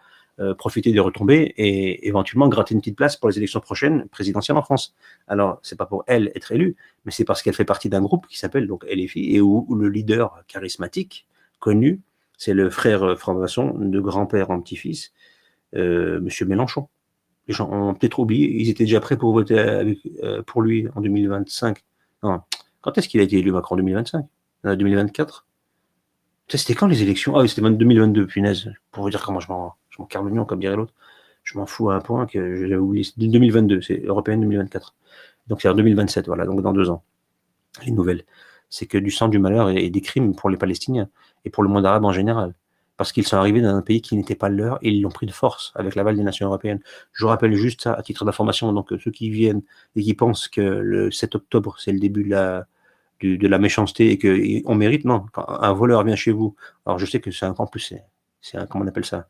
Speaker 1: profiter des retombées et éventuellement gratter une petite place pour les élections prochaines présidentielles en France. Alors, c'est pas pour elle être élue, mais c'est parce qu'elle fait partie d'un groupe qui s'appelle donc LFI et où le leader charismatique, connu, c'est le frère franc-maçon de grand-père en petit-fils, Monsieur Mélenchon. Les gens ont peut-être oublié, ils étaient déjà prêts pour voter pour lui en 2025. Non, quand est-ce qu'il a été élu Macron? 2025 2024 C'était quand les élections? Ah oui, c'était 2022, punaise. Pour vous dire comment je m'en carre le mignon, comme dirait l'autre. Je m'en fous à un point que j'avais oublié. C'est 2022, c'est européenne 2024. Donc c'est en 2027, voilà, donc dans 2 ans. Les nouvelles. C'est que du sang, du malheur et des crimes pour les Palestiniens et pour le monde arabe en général. Parce qu'ils sont arrivés dans un pays qui n'était pas le leur et ils l'ont pris de force avec l'aval des nations européennes. Je vous rappelle juste ça à titre d'information. Donc ceux qui viennent et qui pensent que le 7 octobre, c'est le début de la méchanceté et qu'on mérite, non. Quand un voleur vient chez vous, alors je sais que c'est en plus, c'est comment on appelle ça,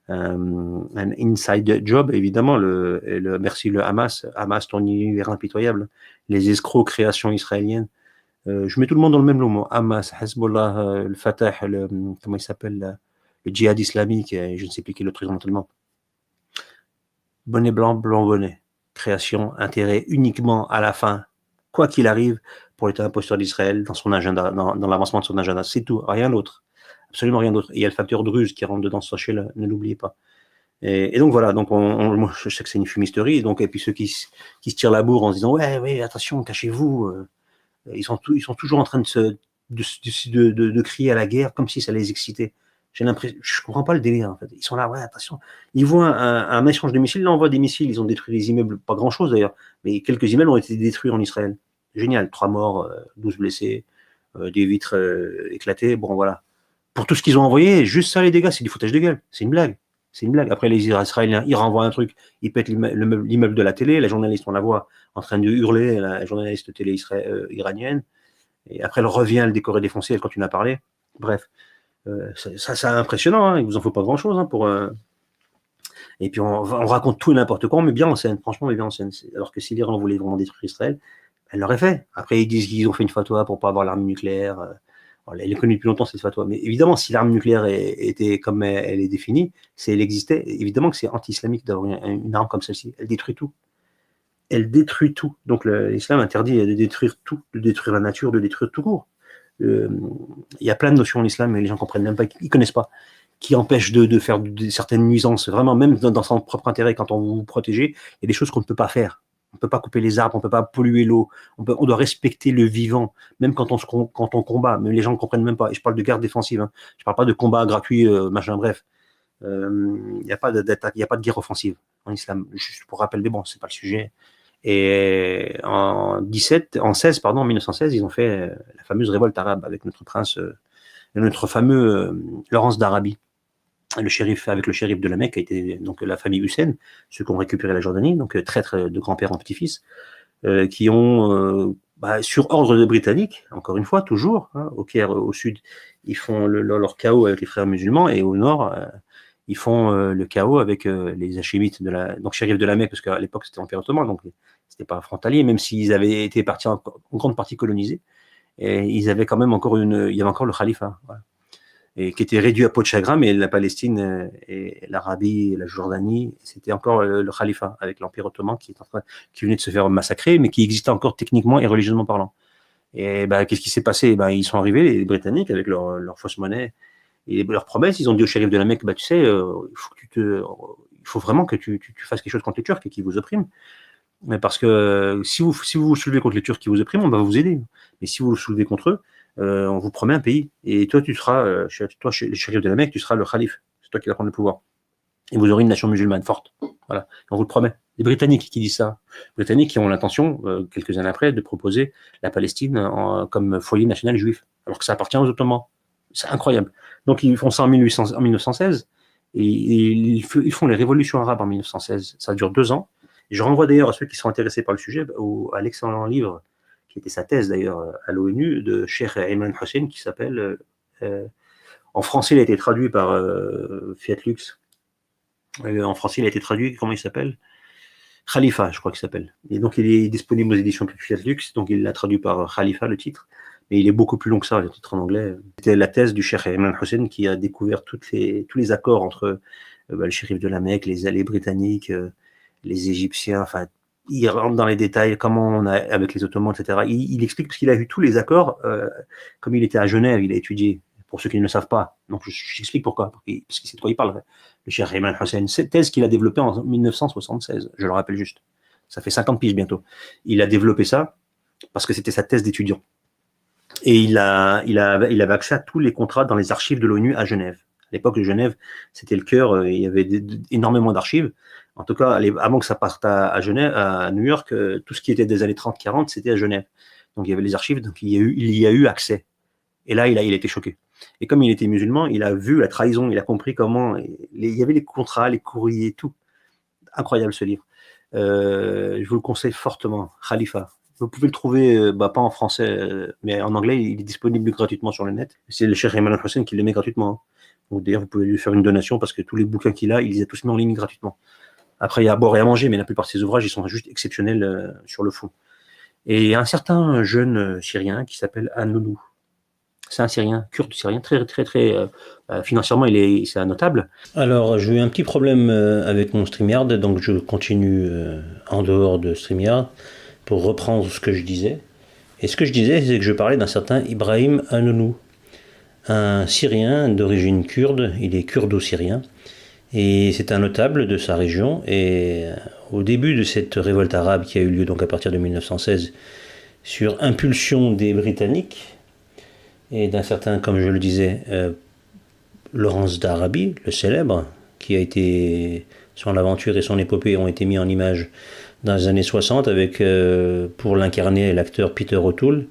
Speaker 1: un inside job, évidemment, merci le Hamas, ton univers impitoyable, les escrocs créations israéliennes. Je mets tout le monde dans le même lot, Hamas, Hezbollah, le Fatah, comment il s'appelle, le djihad islamique, et je ne sais plus qui est l'autre éventuellement. Bonnet blanc, blanc bonnet. Création, intérêt uniquement à la fin, quoi qu'il arrive, pour l'État imposteur d'Israël dans son agenda, dans l'avancement de son agenda. C'est tout, rien d'autre. Absolument rien d'autre. Et il y a le facteur Druze qui rentre dedans, sachez-le, ne l'oubliez pas. Et donc voilà, donc moi je sais que c'est une fumisterie, et puis ceux qui se tirent la bourre en se disant ouais, attention, cachez-vous, ils sont toujours en train de crier à la guerre comme si ça les excitait. J'ai l'impression, je comprends pas le délire en fait. Ils sont là, ouais, attention. Ils voient un échange de missiles, là on voit des missiles, ils ont détruit des immeubles, pas grand chose d'ailleurs, mais quelques immeubles ont été détruits en Israël. Génial, 3 morts, 12 blessés, des vitres éclatées, bon voilà. Pour tout ce qu'ils ont envoyé, juste ça les dégâts, c'est du foutage de gueule, c'est une blague. C'est une blague. Après, les Israéliens, ils renvoient un truc, ils pètent l'immeuble de la télé, la journaliste, on la voit en train de hurler, la journaliste télé iranienne, et après, elle revient, elle décorée défoncée, elle continue à parler. Bref, c'est impressionnant, hein, il vous en faut pas grand-chose pour... Et puis, on raconte tout et n'importe quoi, on met bien en scène, franchement, on met bien en scène. Alors que si l'Iran voulait vraiment détruire Israël, elle l'aurait fait. Après, ils disent qu'ils ont fait une fatwa pour pas avoir l'arme nucléaire. Elle est connue depuis longtemps, cette fatwa. Mais évidemment, si l'arme nucléaire était comme elle est définie, si elle existait, évidemment que c'est anti-islamique d'avoir une arme comme celle-ci. Elle détruit tout. Elle détruit tout. Donc l'islam interdit de détruire tout, de détruire la nature, de détruire tout court. Il y a plein de notions en islam, mais les gens comprennent même pas, ils connaissent pas, qui empêchent de faire certaines nuisances. Vraiment, même dans son propre intérêt, quand on veut vous protéger, il y a des choses qu'on ne peut pas faire. On ne peut pas couper les arbres, on ne peut pas polluer l'eau, on doit respecter le vivant, même quand on combat. Mais les gens ne comprennent même pas. Et je parle de guerre défensive, hein. Je ne parle pas de combat gratuit, machin, bref. Il n'y a pas d'attaque, il n'y a pas de guerre offensive en islam. Juste pour rappel, mais bon, c'est pas le sujet. Et en 1916, ils ont fait la fameuse révolte arabe avec notre prince, notre fameux Laurence d'Arabie. le shérif, avec le shérif de la Mecque, a été donc la famille Hussein, ceux qui ont récupéré la Jordanie, donc traîtres de grand-père en petit-fils, qui ont, sur ordre de Britanniques, encore une fois, toujours, hein, au Caire, au sud, ils font leur chaos avec les frères musulmans, et au nord, ils font le chaos avec les hachémites donc shérif de la Mecque, parce qu'à l'époque c'était l'Empire ottoman, donc c'était pas frontalier, même s'ils avaient été en grande partie colonisés, et ils avaient quand même il y avait encore le khalifa, voilà, et qui était réduit à peau de chagrin, mais la Palestine et l'Arabie et la Jordanie, c'était encore le khalifa avec l'Empire ottoman qui venait de se faire massacrer, mais qui existait encore techniquement et religieusement parlant. Et qu'est-ce qui s'est passé? Ils sont arrivés, les Britanniques, avec leur fausse monnaie et leurs promesses. Ils ont dit au shérif de la Mecque, tu sais, il faut vraiment que tu fasses quelque chose contre les Turcs et qui vous oppriment. Mais parce que si vous vous soulevez contre les Turcs qui vous oppriment, on va vous aider. Mais si vous vous soulevez contre eux, on vous promet un pays. Et toi, tu seras, le shérif de la Mecque, tu seras le calife. C'est toi qui vas prendre le pouvoir. Et vous aurez une nation musulmane forte. Voilà. On vous le promet. Les Britanniques qui disent ça. Les Britanniques qui ont l'intention, quelques années après, de proposer la Palestine comme foyer national juif. Alors que ça appartient aux Ottomans. C'est incroyable. Donc, ils font ça en 1916. Et ils font les révolutions arabes en 1916. Ça dure 2 ans. Et je renvoie d'ailleurs à ceux qui sont intéressés par le sujet à l'excellent livre qui était sa thèse d'ailleurs à l'ONU, de Cheikh Imran Hussein, qui s'appelle, en français il a été traduit par Fiat Lux, en français il a été traduit, comment il s'appelle? Khalifa, je crois qu'il s'appelle. Et donc il est disponible aux éditions Fiat Lux, donc il l'a traduit par Khalifa, le titre, mais il est beaucoup plus long que ça, le titre en anglais. C'était la thèse du Cheikh Imran Hussein qui a découvert tous les accords entre le shérif de la Mecque, les alliés britanniques, les Égyptiens, enfin, il rentre dans les détails, comment on a, avec les Ottomans, etc. Il explique, parce qu'il a vu tous les accords, comme il était à Genève, il a étudié, pour ceux qui ne le savent pas. Donc, j'explique pourquoi, parce qu'il sait de quoi il parle, le Cheikh Imran Hussein. Cette thèse qu'il a développée en 1976, je le rappelle juste. Ça fait 50 piges bientôt. Il a développé ça parce que c'était sa thèse d'étudiant. Et il avait accès à tous les contrats dans les archives de l'ONU à Genève. À l'époque de Genève, c'était le cœur, il y avait énormément d'archives. En tout cas, avant que ça parte à Genève, à New York, tout ce qui était des années 30-40, c'était à Genève. Donc il y avait les archives, donc il y a eu accès. Et là, il a été choqué. Et comme il était musulman, il a vu la trahison, il a compris comment. Il y avait les contrats, les courriers, tout. Incroyable ce livre. Je vous le conseille fortement. Khalifa. Vous pouvez le trouver, pas en français, mais en anglais, il est disponible gratuitement sur le net. C'est le Cheikh Imran Hussein qui le met gratuitement. Donc d'ailleurs, vous pouvez lui faire une donation parce que tous les bouquins qu'il a, il les a tous mis en ligne gratuitement. Après, il y a à boire et à manger, mais la plupart de ses ouvrages, ils sont juste exceptionnels sur le fond. Et il y a un certain jeune Syrien qui s'appelle Anounou. C'est un Syrien, kurde syrien, très, très, très. Financièrement, c'est un notable.
Speaker 2: Alors, j'ai eu un petit problème avec mon StreamYard, donc je continue en dehors de StreamYard pour reprendre ce que je disais. Et ce que je disais, c'est que je parlais d'un certain Ibrahim Anounou, un Syrien d'origine kurde, il est kurdo-syrien. Et c'est un notable de sa région. Et au début de cette révolte arabe qui a eu lieu donc à partir de 1916, sur impulsion des Britanniques et d'un certain, comme je le disais, Laurence d'Arabie, le célèbre, qui a été, son aventure et son épopée ont été mis en image dans les années 60 avec, pour l'incarner, l'acteur Peter O'Toole.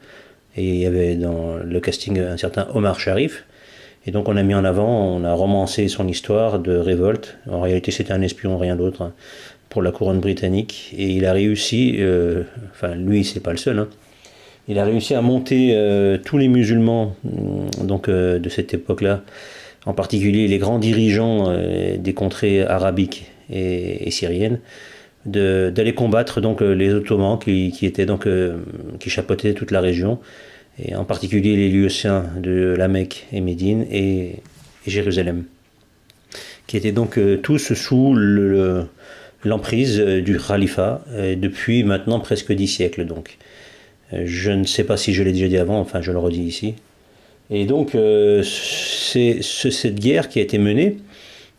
Speaker 2: Et il y avait dans le casting un certain Omar Sharif. Et donc on a mis en avant, on a romancé son histoire de révolte. En réalité c'était un espion, rien d'autre, pour la couronne britannique. Et il a réussi, enfin lui c'est pas le seul, il a réussi à monter tous les musulmans donc, de cette époque-là, en particulier les grands dirigeants des contrées arabiques et syriennes, d'aller combattre donc les Ottomans qui étaient donc qui chapeautaient toute la région, et en particulier les lieux saints de la Mecque et Médine et Jérusalem, qui étaient donc tous sous l'emprise du califat depuis maintenant presque 10 siècles. Donc. Je ne sais pas si je l'ai déjà dit avant, enfin je le redis ici. Et donc c'est cette guerre qui a été menée.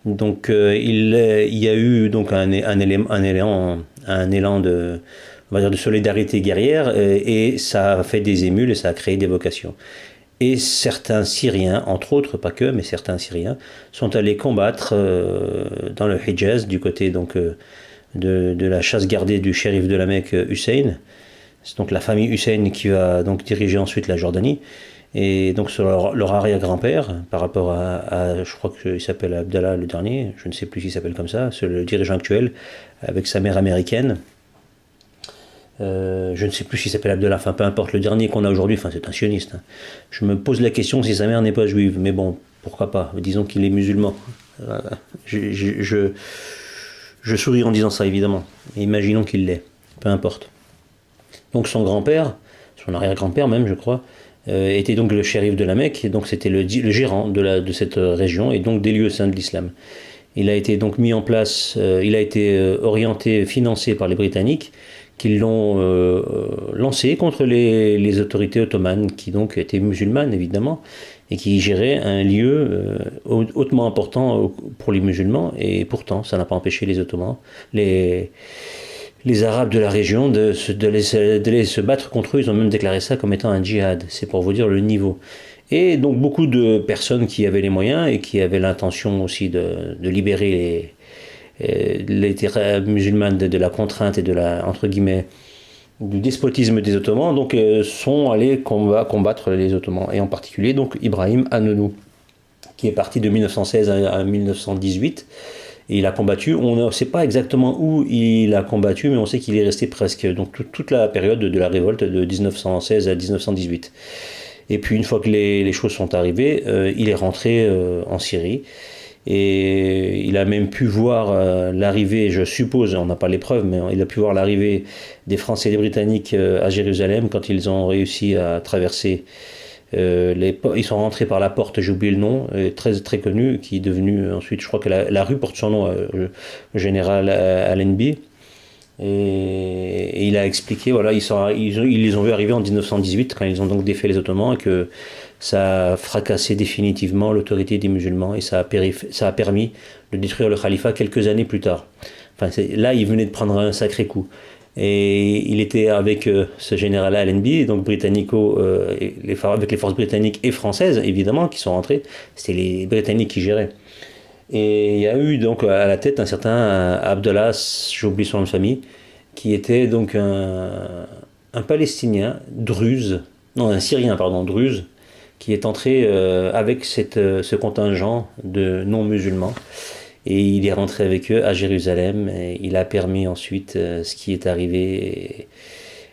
Speaker 2: Donc il y a eu donc un élan de, on va dire, de solidarité guerrière, et ça a fait des émules et ça a créé des vocations. Et certains Syriens, entre autres, pas que, mais certains Syriens, sont allés combattre dans le Hijaz, du côté donc, de la chasse gardée du shérif de la Mecque, Hussein. C'est donc la famille Hussein qui va donc diriger ensuite la Jordanie. Et donc sur leur arrière-grand-père, par rapport je crois qu'il s'appelle Abdallah le dernier, je ne sais plus s'il s'appelle comme ça, c'est le dirigeant actuel, avec sa mère américaine. Je ne sais plus s'il s'appelle Abdallah, enfin peu importe, le dernier qu'on a aujourd'hui, enfin c'est un sioniste. Hein. Je me pose la question si sa mère n'est pas juive, mais bon, pourquoi pas, disons qu'il est musulman. Je souris en disant ça évidemment, imaginons qu'il l'est, peu importe. Donc son grand-père, son arrière-grand-père même je crois, était donc le shérif de la Mecque, et donc c'était le gérant de cette région, et donc des lieux saints de l'islam. Il a été donc mis en place, il a été orienté, financé par les Britanniques, qui l'ont lancé contre les autorités ottomanes, qui donc étaient musulmanes évidemment, et qui géraient un lieu hautement important pour les musulmans, et pourtant ça n'a pas empêché les Ottomans, les Arabes de la région d'aller se battre contre eux. Ils ont même déclaré ça comme étant un djihad. C'est pour vous dire le niveau. Et donc beaucoup de personnes qui avaient les moyens et qui avaient l'intention aussi de libérer les terres musulmanes de la contrainte et de la, entre guillemets, du despotisme des Ottomans, donc sont allés combattre les Ottomans. Et en particulier donc Ibrahim Anonou, qui est parti de 1916 à 1918. Et il a combattu, on ne sait pas exactement où il a combattu, mais on sait qu'il est resté presque donc toute la période de la révolte de 1916 à 1918. Et puis une fois que les choses sont arrivées, il est rentré en Syrie. Et il a même pu voir l'arrivée, je suppose, on n'a pas les preuves, mais il a pu voir l'arrivée des Français et des Britanniques à Jérusalem quand ils ont réussi à traverser. Ils sont rentrés par la porte, j'ai oublié le nom, très très connu, qui est devenu ensuite, je crois que la rue porte son nom, le général Allenby. Et il a expliqué, voilà, ils les ont vus arriver en 1918 quand ils ont donc défait les Ottomans, et que ça a fracassé définitivement l'autorité des musulmans, et ça a permis de détruire le califat quelques années plus tard. Enfin, là, il venait de prendre un sacré coup. Et il était avec ce général Allenby, donc britannico, avec les forces britanniques et françaises, évidemment, qui sont rentrées. C'était les Britanniques qui géraient. Et il y a eu donc à la tête un certain Abdallah, j'oublie son nom de famille, qui était donc un Palestinien, druze, non, un Syrien, pardon, druze, qui est entré avec ce contingent de non-musulmans. Et il est rentré avec eux à Jérusalem, et il a permis ensuite ce qui est arrivé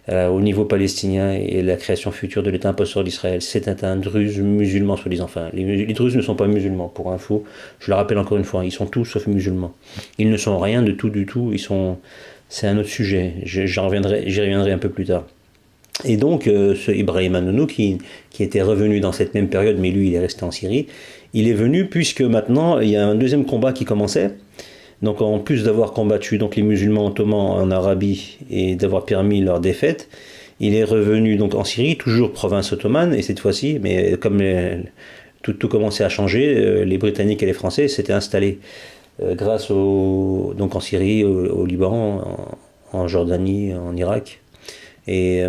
Speaker 2: au niveau palestinien et la création future de l'État imposteur d'Israël. C'est un druze musulman, soi-disant. Enfin, les druzes ne sont pas musulmans, pour info. Je le rappelle encore une fois, ils sont tous sauf musulmans. Ils ne sont rien de tout du tout. C'est un autre sujet. J'y reviendrai un peu plus tard. Et donc, ce Ibrahim Anonou, qui était revenu dans cette même période, mais lui, il est resté en Syrie, il est venu puisque maintenant, il y a un deuxième combat qui commençait. Donc, en plus d'avoir combattu donc, les musulmans ottomans en Arabie et d'avoir permis leur défaite, il est revenu donc, en Syrie, toujours province ottomane, et cette fois-ci, mais comme tout commençait à changer, les Britanniques et les Français s'étaient installés grâce donc en Syrie, au Liban, en Jordanie, en Irak. Et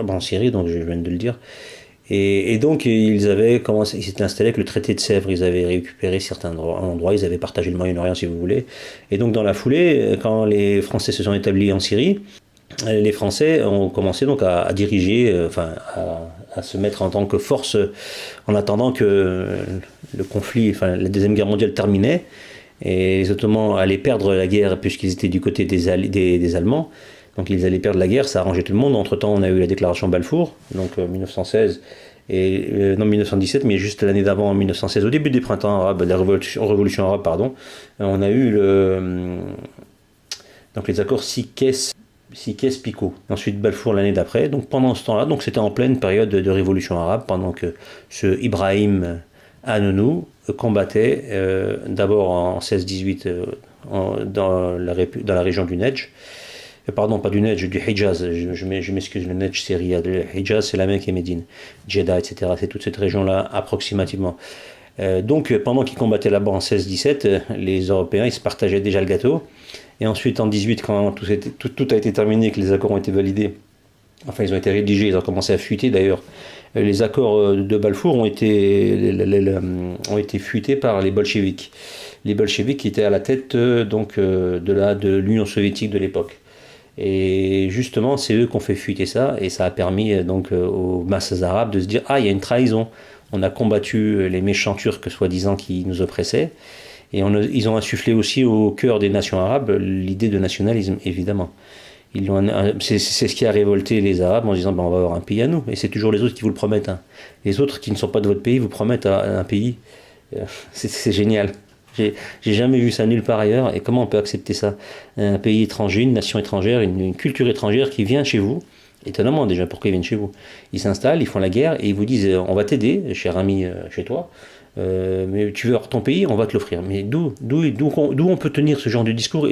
Speaker 2: en Syrie, donc je viens de le dire. Et donc ils s'étaient installés avec le traité de Sèvres, ils avaient récupéré certains endroits, ils avaient partagé le Moyen-Orient si vous voulez. Et donc dans la foulée, quand les Français se sont établis en Syrie, les Français ont commencé donc à diriger, à se mettre en tant que force en attendant que le conflit, la Deuxième Guerre mondiale terminait. Et les Ottomans allaient perdre la guerre puisqu'ils étaient du côté des Allemands. Donc ils allaient perdre la guerre, ça arrangeait tout le monde. Entre-temps, on a eu la déclaration Balfour, donc 1916, non 1917, mais juste l'année d'avant, en 1916, au début des printemps arabes, de la révolution arabe, pardon, on a eu donc les accords Sykes-Picot. Ensuite Balfour l'année d'après. Donc pendant ce temps-là, donc c'était en pleine période de révolution arabe, pendant que ce Ibrahim Anonou combattait d'abord en 16-18 dans la région du Nejdj. Pardon, pas du Nejdj, du Hijaz, je m'excuse, le Nejdj c'est Riyad, le Hijaz c'est la Mecque et Médine, Jeddah, etc. C'est toute cette région-là approximativement. Donc pendant qu'ils combattaient là-bas en 16-17, les Européens ils se partageaient déjà le gâteau. Et ensuite en 18, quand tout a été terminé, que les accords ont été validés, enfin ils ont été rédigés, ils ont commencé à fuiter d'ailleurs. Les accords de Balfour ont été fuités par les bolcheviks. Les bolcheviks qui étaient à la tête de l'Union soviétique de l'époque. Et justement, c'est eux qui ont fait fuiter ça, et ça a permis donc aux masses arabes de se dire ah, il y a une trahison. On a combattu les méchants Turcs soi-disant qui nous oppressaient, et ils ont insufflé aussi au cœur des nations arabes l'idée de nationalisme, évidemment. C'est ce qui a révolté les Arabes en disant ben, on va avoir un pays à nous, et c'est toujours les autres qui vous le promettent. Hein. Les autres qui ne sont pas de votre pays vous promettent un pays. C'est génial. J'ai jamais vu ça nulle part ailleurs. Et comment on peut accepter ça? Un pays étranger, une nation étrangère, une culture étrangère qui vient chez vous. Étonnamment déjà, pourquoi ils viennent chez vous? Ils s'installent, ils font la guerre et ils vous disent on va t'aider, cher ami, chez toi. Mais tu veux avoir ton pays, on va te l'offrir. Mais d'où on peut tenir ce genre de discours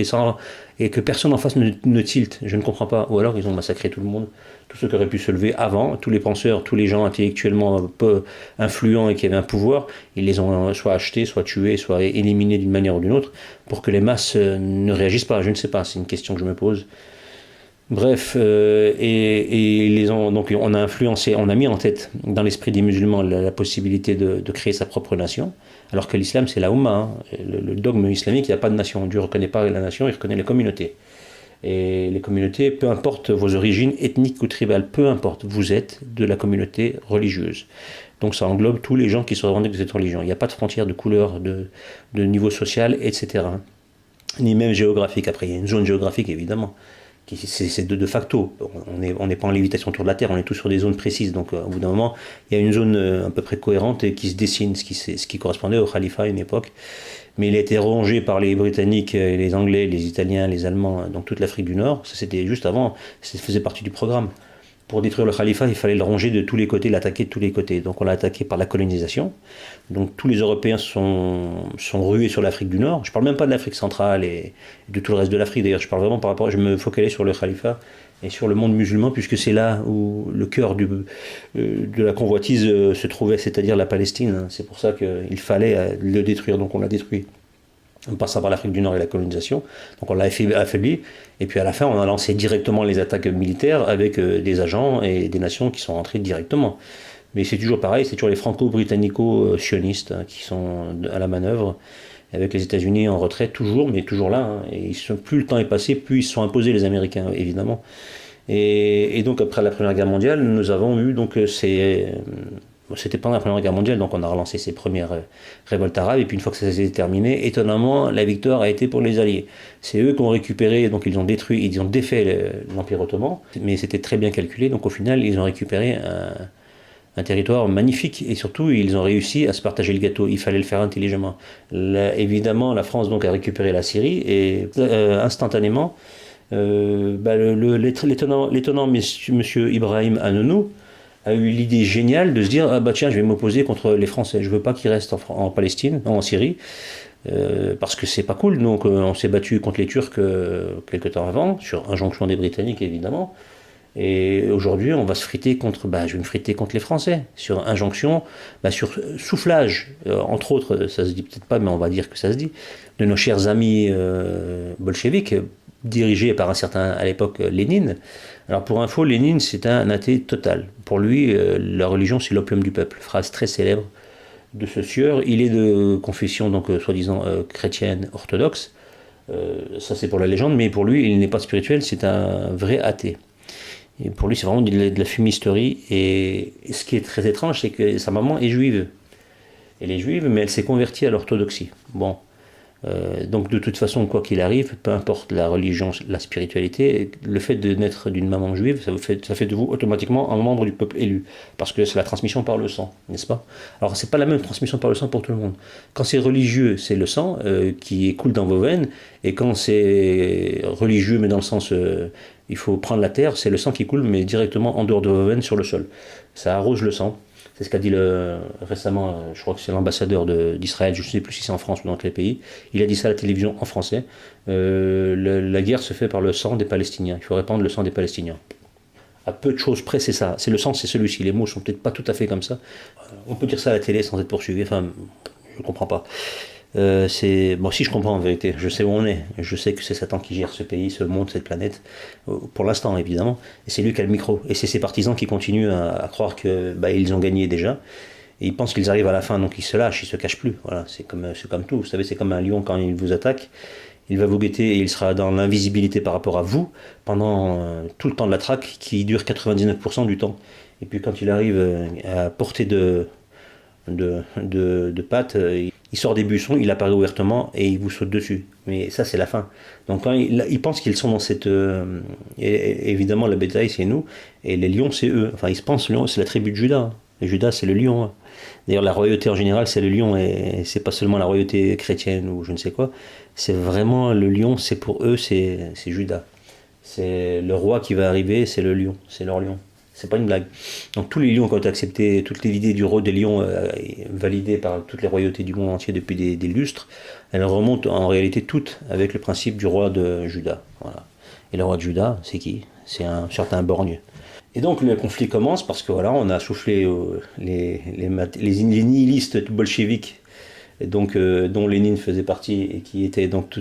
Speaker 2: et que personne en face ne tilte? Je ne comprends pas. Ou alors ils ont massacré tout le monde, tous ceux qui auraient pu se lever avant, tous les penseurs, tous les gens intellectuellement peu influents et qui avaient un pouvoir, ils les ont soit achetés, soit tués, soit éliminés d'une manière ou d'une autre pour que les masses ne réagissent pas. Je ne sais pas, c'est une question que je me pose. Bref, donc on a influencé, on a mis en tête dans l'esprit des musulmans la possibilité de créer sa propre nation, alors que l'islam c'est la Ummah, hein. Le dogme islamique, il n'y a pas de nation. Dieu ne reconnaît pas la nation, il reconnaît les communautés. Et les communautés, peu importe vos origines ethniques ou tribales, peu importe, vous êtes de la communauté religieuse. Donc ça englobe tous les gens qui se revendiquent de cette religion. Il n'y a pas de frontières de couleur, de niveau social, etc. Ni même géographique. Après, il y a une zone géographique évidemment. C'est de facto. On n'est pas en lévitation autour de la Terre, on est tous sur des zones précises. Donc, au bout d'un moment, il y a une zone à peu près cohérente et qui se dessine, ce qui correspondait au Khalifa à une époque. Mais il a été rongé par les Britanniques, les Anglais, les Italiens, les Allemands, donc toute l'Afrique du Nord. Ça, c'était juste avant, ça faisait partie du programme. Pour détruire le Khalifa, il fallait le ronger de tous les côtés, l'attaquer de tous les côtés. Donc on l'a attaqué par la colonisation. Donc tous les Européens sont rués sur l'Afrique du Nord. Je ne parle même pas de l'Afrique centrale et de tout le reste de l'Afrique. D'ailleurs, je me focalise sur le Khalifa et sur le monde musulman, puisque c'est là où le cœur de la convoitise se trouvait, c'est-à-dire la Palestine. C'est pour ça qu'il fallait le détruire. Donc on l'a détruit en passant par l'Afrique du Nord et la colonisation. Donc on l'a affaibli, et puis à la fin on a lancé directement les attaques militaires avec des agents et des nations qui sont rentrées directement. Mais c'est toujours pareil, c'est toujours les franco-britannico-sionistes hein, qui sont à la manœuvre, avec les États-Unis en retrait toujours, mais toujours là. Hein, et plus le temps est passé, plus ils se sont imposés les Américains, évidemment. Et donc après la Première Guerre mondiale, nous avons eu donc c'était pendant la Première Guerre mondiale, donc on a relancé ces premières révoltes arabes, et puis une fois que ça s'est terminé, étonnamment, la victoire a été pour les Alliés. C'est eux qui ont récupéré, donc ils ont défait l'Empire ottoman, mais c'était très bien calculé, donc au final, ils ont récupéré un territoire magnifique, et surtout, ils ont réussi à se partager le gâteau. Il fallait le faire intelligemment. Évidemment, la France donc a récupéré la Syrie, et instantanément, l'étonnant monsieur Ibrahim Anonou a eu l'idée géniale de se dire ah bah tiens, je vais m'opposer contre les Français, je veux pas qu'ils restent en Palestine, en Syrie, parce que c'est pas cool. Donc on s'est battu contre les Turcs quelque temps avant, sur injonction des Britanniques évidemment, et aujourd'hui je vais me friter contre les Français, sur injonction, sur soufflage, entre autres, ça se dit peut-être pas, mais on va dire que ça se dit, de nos chers amis bolcheviques, dirigé par un certain, à l'époque, Lénine. Alors pour info, Lénine, c'est un athée total. Pour lui, la religion, c'est l'opium du peuple. Phrase très célèbre de ce sieur. Il est de confession, donc soi-disant chrétienne orthodoxe. Ça, c'est pour la légende, mais pour lui, il n'est pas spirituel, c'est un vrai athée. Et pour lui, c'est vraiment de la fumisterie. Et ce qui est très étrange, c'est que sa maman est juive. Elle est juive, mais elle s'est convertie à l'orthodoxie. Bon. Donc de toute façon, quoi qu'il arrive, peu importe la religion, la spiritualité, le fait de naître d'une maman juive, ça fait de vous automatiquement un membre du peuple élu, parce que c'est la transmission par le sang, n'est-ce pas? Alors c'est pas la même transmission par le sang pour tout le monde. Quand c'est religieux, c'est le sang qui coule dans vos veines, et quand c'est religieux, mais dans le sens il faut prendre la terre, c'est le sang qui coule, mais directement en dehors de vos veines sur le sol. Ça arrose le sang. C'est ce qu'a dit récemment, je crois que c'est l'ambassadeur d'Israël, je ne sais plus si c'est en France ou dans quel pays, il a dit ça à la télévision en français, la guerre se fait par le sang des Palestiniens, il faut répandre le sang des Palestiniens. À peu de choses près, c'est ça, c'est le sang, c'est celui-ci, les mots sont peut-être pas tout à fait comme ça, on peut dire ça à la télé sans être poursuivi, enfin, je ne comprends pas. Si je comprends en vérité, je sais où on est, je sais que c'est Satan qui gère ce pays, ce monde, cette planète, pour l'instant évidemment, et c'est lui qui a le micro, et c'est ses partisans qui continuent à croire que ils ont gagné déjà, et ils pensent qu'ils arrivent à la fin, donc ils se lâchent, ils se cachent plus, voilà, c'est comme tout, vous savez, c'est comme un lion quand il vous attaque, il va vous guetter et il sera dans l'invisibilité par rapport à vous pendant tout le temps de la traque qui dure 99% du temps. Et puis quand il arrive à portée de pattes, il sort des buissons, il apparaît ouvertement et il vous saute dessus. Mais ça, c'est la fin. Donc quand ils pensent qu'ils sont dans cette... évidemment, la bétail, c'est nous, et les lions, c'est eux. Enfin, ils se pensent, c'est la tribu de Judas. Hein. Et Judas, c'est le lion. Hein. D'ailleurs, la royauté en général, c'est le lion, et c'est pas seulement la royauté chrétienne ou je ne sais quoi. C'est vraiment le lion, c'est pour eux, c'est Judas. C'est le roi qui va arriver, c'est le lion, c'est leur lion. C'est pas une blague. Donc tous les lions qui ont été acceptés, toutes les idées du rôle des lions validées par toutes les royautés du monde entier depuis des lustres, elles remontent en réalité toutes avec le principe du roi de Juda. Voilà. Et le roi de Juda, c'est qui? C'est un certain borgne. Et donc le conflit commence parce que voilà, on a soufflé les nihilistes bolcheviques, donc, dont Lénine faisait partie et qui étaient donc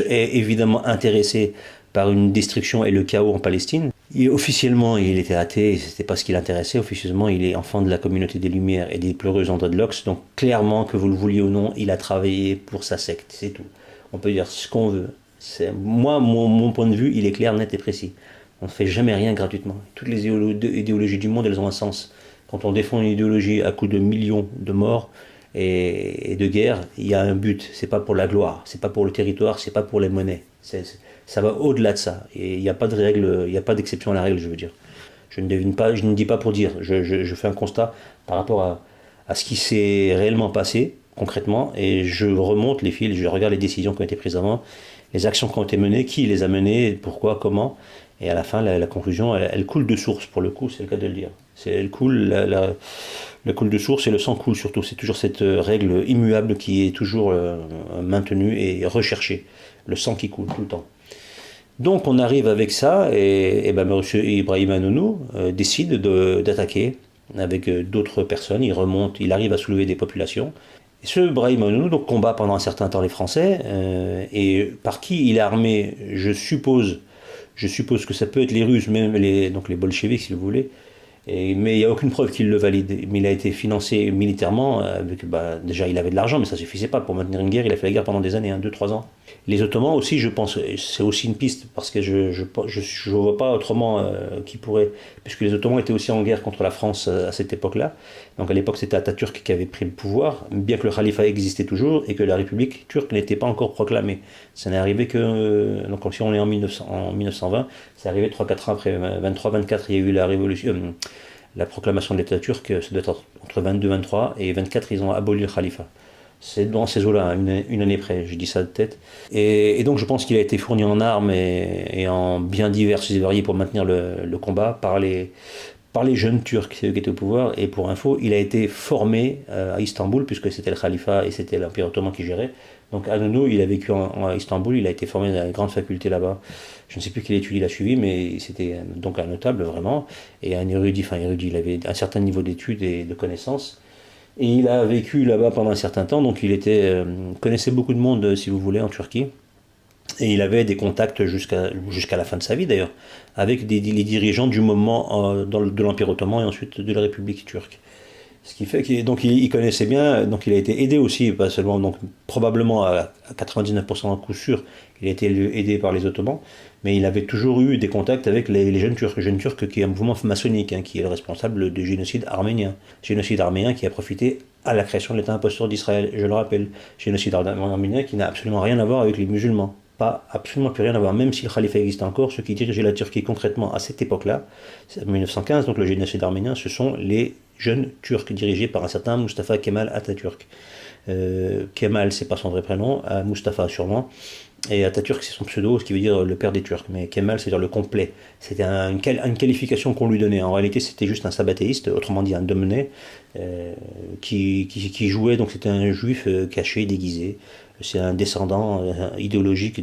Speaker 2: évidemment intéressés par une destruction et le chaos en Palestine. Officiellement, il était athée, c'était pas ce qui l'intéressait. Officieusement, il est enfant de la communauté des Lumières et des pleureuses en dreadlocks. Donc, clairement, que vous le vouliez ou non, il a travaillé pour sa secte, c'est tout. On peut dire ce qu'on veut. Moi, mon point de vue, il est clair, net et précis. On ne fait jamais rien gratuitement. Toutes les idéologies du monde, elles ont un sens. Quand on défend une idéologie à coups de millions de morts et de guerres, il y a un but. C'est pas pour la gloire, c'est pas pour le territoire, c'est pas pour les monnaies. Ça va au-delà de ça. Et il n'y a pas de règle, il n'y a pas d'exception à la règle, je veux dire. Je ne devine pas, je ne dis pas pour dire. Je fais un constat par rapport à ce qui s'est réellement passé, concrètement, et je remonte les fils, je regarde les décisions qui ont été prises avant, les actions qui ont été menées, qui les a menées, pourquoi, comment. Et à la fin, la conclusion, elle coule de source, pour le coup, c'est le cas de le dire. Elle coule, le coule de source et le sang coule surtout. C'est toujours cette règle immuable qui est toujours maintenue et recherchée. Le sang qui coule tout le temps. Donc on arrive avec ça et ben, M. Ibrahim Anonou décide d'attaquer avec d'autres personnes. Il remonte, il arrive à soulever des populations. Et ce Ibrahim Anonou donc, combat pendant un certain temps les Français et par qui il est armé, je suppose que ça peut être les Russes, même donc les bolcheviks si vous voulez. Mais il n'y a aucune preuve qu'il le valide. Mais il a été financé militairement. Déjà, il avait de l'argent, mais ça ne suffisait pas pour maintenir une guerre. Il a fait la guerre pendant des années, 2-3 ans. Les Ottomans aussi, je pense, c'est aussi une piste, parce que je ne vois pas autrement qui pourrait... Puisque les Ottomans étaient aussi en guerre contre la France à cette époque-là. Donc à l'époque, c'était Atatürk qui avait pris le pouvoir, bien que le califat existait toujours et que la République turque n'était pas encore proclamée. Ça n'est arrivé que... donc si on est en 1920, c'est arrivé 3-4 ans après. 23-24, il y a eu la révolution... la proclamation de l'État turc, ça doit être entre 22-23 et 24, ils ont aboli le califat. C'est dans ces eaux-là, une année près, je dis ça de tête. Et donc je pense qu'il a été fourni en armes et en biens divers et variés pour maintenir le combat par les jeunes Turcs, c'est eux qui étaient au pouvoir. Et pour info, il a été formé à Istanbul, puisque c'était le califat et c'était l'Empire ottoman qui gérait. Donc Anonou, il a vécu à Istanbul, il a été formé dans la grande faculté là-bas. Je ne sais plus quelle étude il a suivi, mais c'était donc un notable vraiment, et un érudit, il avait un certain niveau d'études et de connaissances. Et il a vécu là-bas pendant un certain temps, donc il connaissait beaucoup de monde, si vous voulez, en Turquie. Et il avait des contacts jusqu'à la fin de sa vie d'ailleurs, avec les dirigeants du moment de l'Empire ottoman et ensuite de la République turque. Ce qui fait qu'il connaissait bien, donc il a été aidé aussi, pas seulement, donc probablement à 99% à coup sûr, il a été aidé par les Ottomans, mais il avait toujours eu des contacts avec les jeunes Turcs, qui est un mouvement maçonnique, qui est le responsable du génocide arménien. Génocide arménien qui a profité à la création de l'État imposteur d'Israël, je le rappelle. Génocide arménien qui n'a absolument rien à voir avec les musulmans. Pas absolument plus rien à voir, même si le califat existe encore, ceux qui dirigeaient la Turquie concrètement à cette époque-là, c'est en 1915, donc le génocide arménien, ce sont les jeunes Turcs dirigés par un certain Mustafa Kemal Atatürk. Kemal, c'est pas son vrai prénom, Mustafa sûrement, et Atatürk c'est son pseudo, ce qui veut dire le père des Turcs, mais Kemal c'est-à-dire le complet. C'était une qualification qu'on lui donnait. En réalité, c'était juste un sabbatéiste, autrement dit un dominé, qui jouait, donc c'était un juif caché, déguisé. C'est un descendant idéologique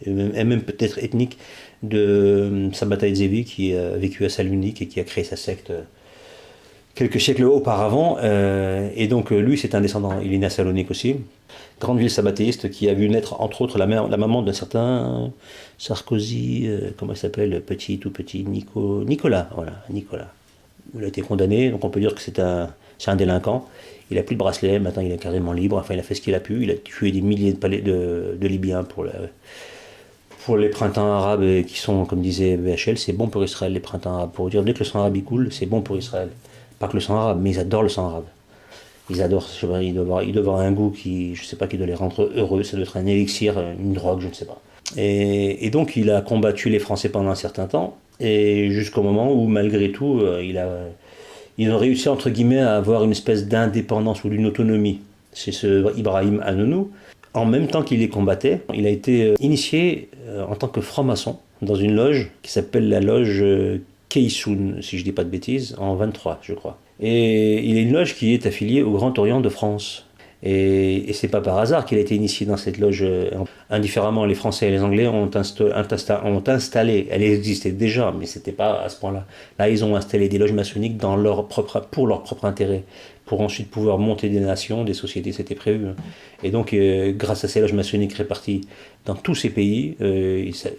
Speaker 2: et même peut-être ethnique de Sabata Zevi qui a vécu à Salonique et qui a créé sa secte quelques siècles auparavant. Et donc lui c'est un descendant, il est né à Salonique aussi. Grande ville sabbatéiste qui a vu naître entre autres la maman d'un certain Sarkozy, comment il s'appelle, tout petit Nicolas, voilà, Nicolas. Il a été condamné, donc on peut dire que c'est C'est un délinquant. Il a plus de bracelet, maintenant il est carrément libre. Enfin, il a fait ce qu'il a pu. Il a tué des milliers de Libyens pour les printemps arabes qui sont, comme disait BHL, c'est bon pour Israël, les printemps arabes. Pour dire, dès que le sang arabe il coule, c'est bon pour Israël. Pas que le sang arabe, mais ils adorent le sang arabe. Ils adorent, je sais pas, il doit avoir un goût qui, je sais pas, qui doit les rendre heureux. Ça doit être un élixir, une drogue, je ne sais pas. Et donc il a combattu les Français pendant un certain temps, et jusqu'au moment où, malgré tout, ils ont réussi, entre guillemets, à avoir une espèce d'indépendance ou d'une autonomie. C'est ce Ibrahim Hanounou. En même temps qu'il les combattait, il a été initié en tant que franc-maçon dans une loge qui s'appelle la loge Keisoun, si je ne dis pas de bêtises, en 23, je crois. Et il est une loge qui est affiliée au Grand Orient de France. Et c'est pas par hasard qu'il a été initié dans cette loge. Indifféremment, les Français et les Anglais ont installé, elle existait déjà, mais c'était pas à ce point-là. Là, ils ont installé des loges maçonniques pour leur propre intérêt, pour ensuite pouvoir monter des nations, des sociétés, c'était prévu. Et donc, grâce à ces loges maçonniques réparties dans tous ces pays,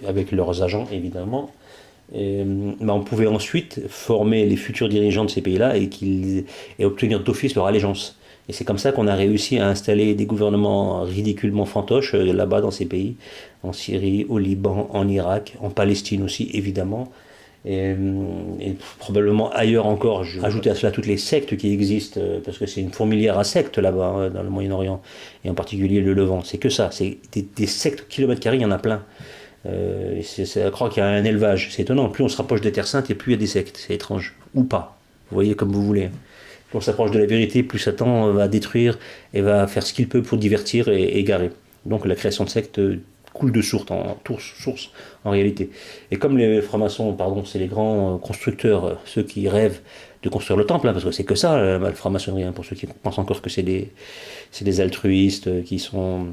Speaker 2: avec leurs agents évidemment, on pouvait ensuite former les futurs dirigeants de ces pays-là et obtenir d'office leur allégeance. Et c'est comme ça qu'on a réussi à installer des gouvernements ridiculement fantoches là-bas dans ces pays, en Syrie, au Liban, en Irak, en Palestine aussi évidemment, et probablement ailleurs encore. Je rajoute à cela toutes les sectes qui existent, parce que c'est une fourmilière à sectes là-bas, dans le Moyen-Orient, et en particulier le Levant. C'est que ça, c'est des sectes kilomètres carrés, il y en a plein. C'est à croire qu'il y a un élevage, c'est étonnant. Plus on se rapproche des terres saintes et plus il y a des sectes, c'est étrange, ou pas. Vous voyez comme vous voulez. Plus on s'approche de la vérité, plus Satan va détruire et va faire ce qu'il peut pour divertir et égarer. Donc la création de sectes coule de source en réalité. Et comme les francs-maçons, pardon, c'est les grands constructeurs, ceux qui rêvent de construire le temple, parce que c'est que ça, la franc-maçonnerie, pour ceux qui pensent encore que c'est des altruistes qui sont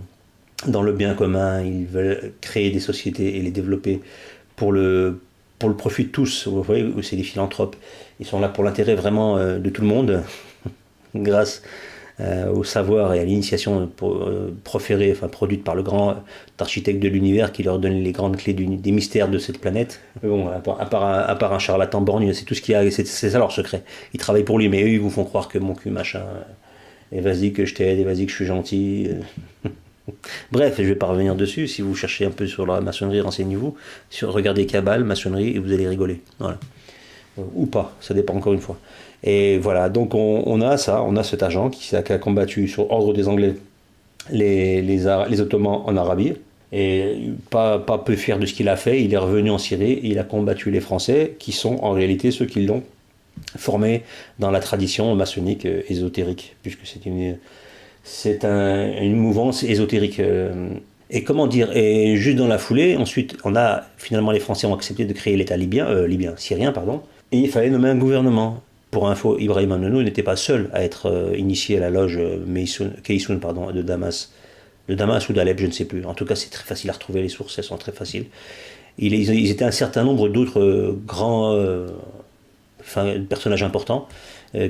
Speaker 2: dans le bien commun, ils veulent créer des sociétés et les développer pour le profit de tous. Vous voyez, c'est des philanthropes. Ils sont là pour l'intérêt vraiment de tout le monde, grâce au savoir et à l'initiation produite par le grand architecte de l'univers qui leur donne les grandes clés des mystères de cette planète. Mais bon, à part un charlatan borgne, c'est tout ce qu'il y a, c'est ça leur secret. Ils travaillent pour lui, mais eux, ils vous font croire que mon cul, machin, et vas-y que je t'aide, et vas-y que je suis gentil. Bref, je vais pas revenir dessus. Si vous cherchez un peu sur la maçonnerie, renseignez-vous. Regardez Kabbale, maçonnerie, et vous allez rigoler. Voilà. Ou pas, ça dépend encore une fois. Et voilà, donc on a cet agent qui a combattu sur ordre des Anglais les Ottomans en Arabie. Et pas peu fier de ce qu'il a fait, il est revenu en Syrie et il a combattu les Français, qui sont en réalité ceux qui l'ont formé dans la tradition maçonnique ésotérique, puisque c'est une mouvance ésotérique. Et comment dire, et juste dans la foulée, ensuite, finalement les Français ont accepté de créer l'État syrien, pardon, et il fallait nommer un gouvernement. Pour info, Ibrahim Hanounou n'était pas seul à être initié à la loge Keisoun de Damas. De Damas ou d'Alep, je ne sais plus. En tout cas, c'est très facile à retrouver, les sources, elles sont très faciles. Ils étaient un certain nombre d'autres grands personnages importants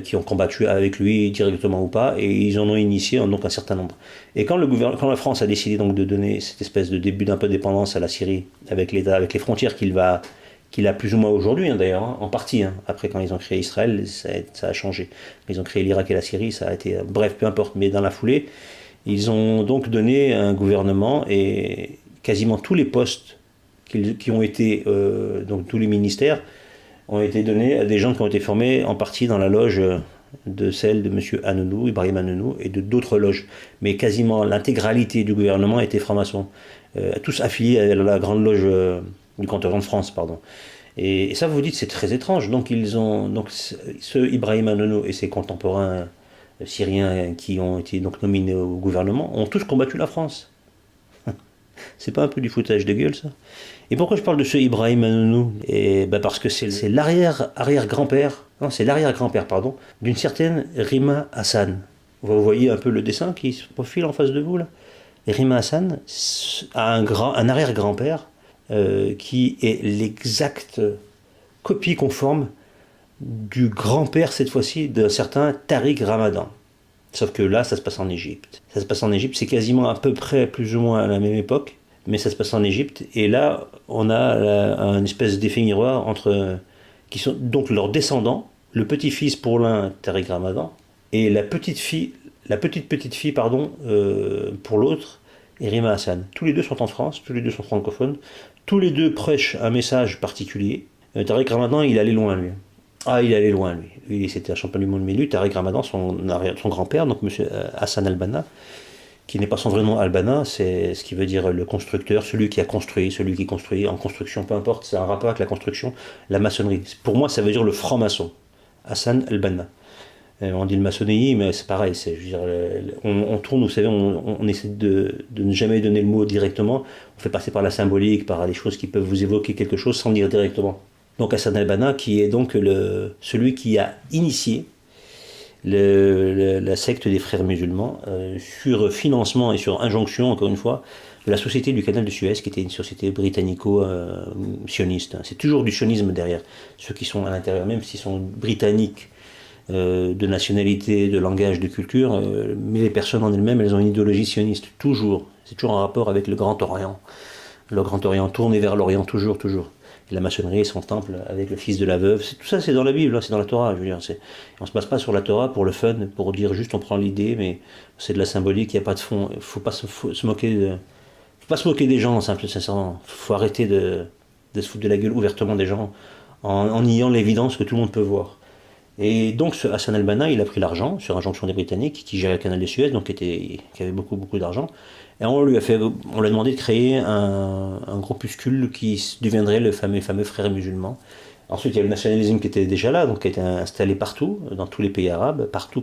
Speaker 2: qui ont combattu avec lui directement ou pas, et ils en ont initié donc un certain nombre. Et quand la France a décidé donc de donner cette espèce de début d'un peu de dépendance à la Syrie, avec les frontières qu'il a plus ou moins aujourd'hui, d'ailleurs, en partie. Après, quand ils ont créé Israël, ça a changé. Ils ont créé l'Irak et la Syrie, ça a été... Bref, peu importe, mais dans la foulée, ils ont donc donné un gouvernement, et quasiment tous les postes qui ont été... donc tous les ministères ont été donnés à des gens qui ont été formés en partie dans la loge de celle de M. Hanounou, Ibrahim Hanounou, et de d'autres loges. Mais quasiment l'intégralité du gouvernement était franc-maçon. Tous affiliés à la grande loge du Grand Orient de France, pardon. Et ça, vous vous dites, c'est très étrange. Donc ce Ibrahim Hanounou et ses contemporains syriens qui ont été donc nominés au gouvernement ont tous combattu la France. C'est pas un peu du foutage de gueule, ça? Et pourquoi je parle de ce Ibrahim Hanounou? Parce que c'est l'arrière-grand-père, pardon, d'une certaine Rima Hassan. Vous voyez un peu le dessin qui se profile en face de vous, là? Et Rima Hassan a un arrière-grand-père qui est l'exacte copie conforme du grand-père, cette fois-ci, d'un certain Tariq Ramadan. Sauf que là, ça se passe en Égypte. C'est quasiment à peu près, plus ou moins à la même époque, mais ça se passe en Égypte. Et là, on a une espèce d'effet miroir qui sont donc leurs descendants, le petit-fils pour l'un, Tariq Ramadan, Et la petite fille, pardon, pour l'autre, est Rima Hassan. Tous les deux sont en France, tous les deux sont francophones, tous les deux prêchent un message particulier. Tariq Ramadan, il allait loin, lui. Ah, il allait loin, lui. C'était un champion du monde, mais lui, Tariq Ramadan, son grand-père, donc monsieur Hassan al-Banna, qui n'est pas son vrai nom Al-Banna, c'est ce qui veut dire le constructeur, celui qui a construit, celui qui construit en construction, peu importe, c'est un rapport avec la construction, la maçonnerie. Pour moi, ça veut dire le franc-maçon, Hassan al-Banna. On dit le maçonnerie, mais c'est pareil, je veux dire, on tourne, vous savez, on essaie de ne jamais donner le mot directement, on fait passer par la symbolique, par des choses qui peuvent vous évoquer quelque chose sans le dire directement. Donc Hassan al-Banna, qui est donc celui qui a initié la secte des frères musulmans sur financement et sur injonction, encore une fois, de la société du canal de Suez, qui était une société britannico-sioniste. C'est toujours du sionisme derrière. Ceux qui sont à l'intérieur, même s'ils sont britanniques, de nationalité, de langage, de culture, mais les personnes en elles-mêmes, elles ont une idéologie sioniste, toujours. C'est toujours en rapport avec le Grand Orient. Le Grand Orient, tourné vers l'Orient, toujours, toujours. Et la maçonnerie, son temple avec le fils de la veuve, tout ça c'est dans la Bible, c'est dans la Torah, je veux dire. On se base pas sur la Torah pour le fun, pour dire juste on prend l'idée, mais c'est de la symbolique, il n'y a pas de fond. Il faut pas se moquer faut pas se moquer des gens, sincèrement. Faut arrêter de se foutre de la gueule ouvertement des gens en niant l'évidence que tout le monde peut voir. Et donc ce Hassan al-Banna, il a pris l'argent sur injonction des Britanniques qui géraient le canal de Suez, donc qui avait beaucoup d'argent. Et on lui a demandé de créer un groupuscule qui deviendrait le fameux frères musulmans. Ensuite, il y a le nationalisme qui était déjà là, donc qui a été installé partout, dans tous les pays arabes, partout,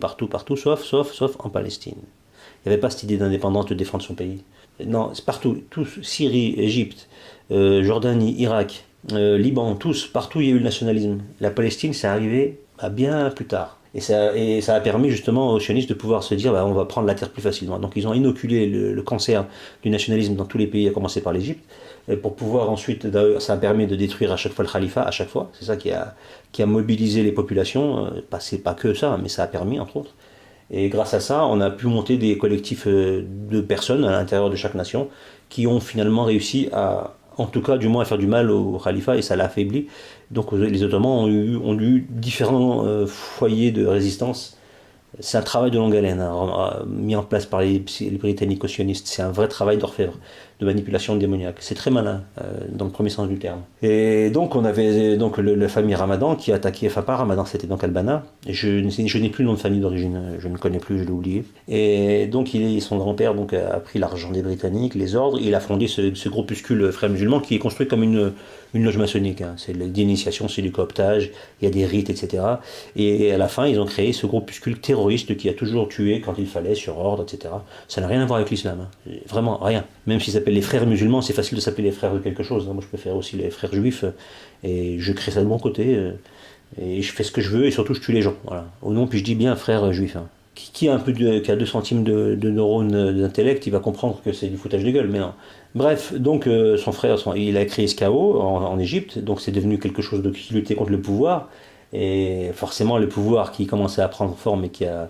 Speaker 2: sauf en Palestine. Il n'y avait pas cette idée d'indépendance de défendre son pays. Non, c'est partout, tous, Syrie, Égypte, Jordanie, Irak, Liban, tous, partout il y a eu le nationalisme. La Palestine, c'est arrivé bien plus tard. Et ça a permis justement aux sionistes de pouvoir se dire on va prendre la terre plus facilement. Donc ils ont inoculé le cancer du nationalisme dans tous les pays, à commencer par l'Égypte, pour pouvoir ensuite, ça a permis de détruire à chaque fois le khalifa, à chaque fois. C'est ça qui a mobilisé les populations. C'est pas que ça, mais ça a permis, entre autres. Et grâce à ça, on a pu monter des collectifs de personnes à l'intérieur de chaque nation qui ont finalement réussi en tout cas, du moins à faire du mal au khalifa, et ça l'a affaibli. Donc les Ottomans ont eu différents foyers de résistance. C'est un travail de longue haleine, mis en place par les britannico-sionistes. C'est un vrai travail d'orfèvre, de manipulation démoniaque. C'est très malin, dans le premier sens du terme. Et donc on avait donc la famille Ramadan qui a attaqué, enfin pas Ramadan, c'était donc Al-Banna. Je n'ai plus le nom de famille d'origine, je ne connais plus, je l'ai oublié. Et donc son grand-père donc, a pris l'argent des Britanniques, les ordres, et il a fondé ce groupuscule frères musulmans qui est construit comme une loge maçonnique. C'est d'initiation, c'est du cooptage, il y a des rites, etc. Et à la fin, ils ont créé ce groupuscule terroriste qui a toujours tué quand il fallait, sur ordre, etc. Ça n'a rien à voir avec l'islam, vraiment rien. Même s'ils s'appellent les frères musulmans, c'est facile de s'appeler les frères de quelque chose. Moi, je préfère aussi les frères juifs, et je crée ça de mon côté, et je fais ce que je veux, et surtout je tue les gens. Voilà. Au nom, puis je dis bien frère juif. Qui a qui a 2 centimes de neurones d'intellect, il va comprendre que c'est du foutage de gueule, mais non. Bref, donc son frère, il a créé SKO en Égypte, donc c'est devenu quelque chose qui luttait contre le pouvoir, et forcément le pouvoir qui commençait à prendre forme et qui a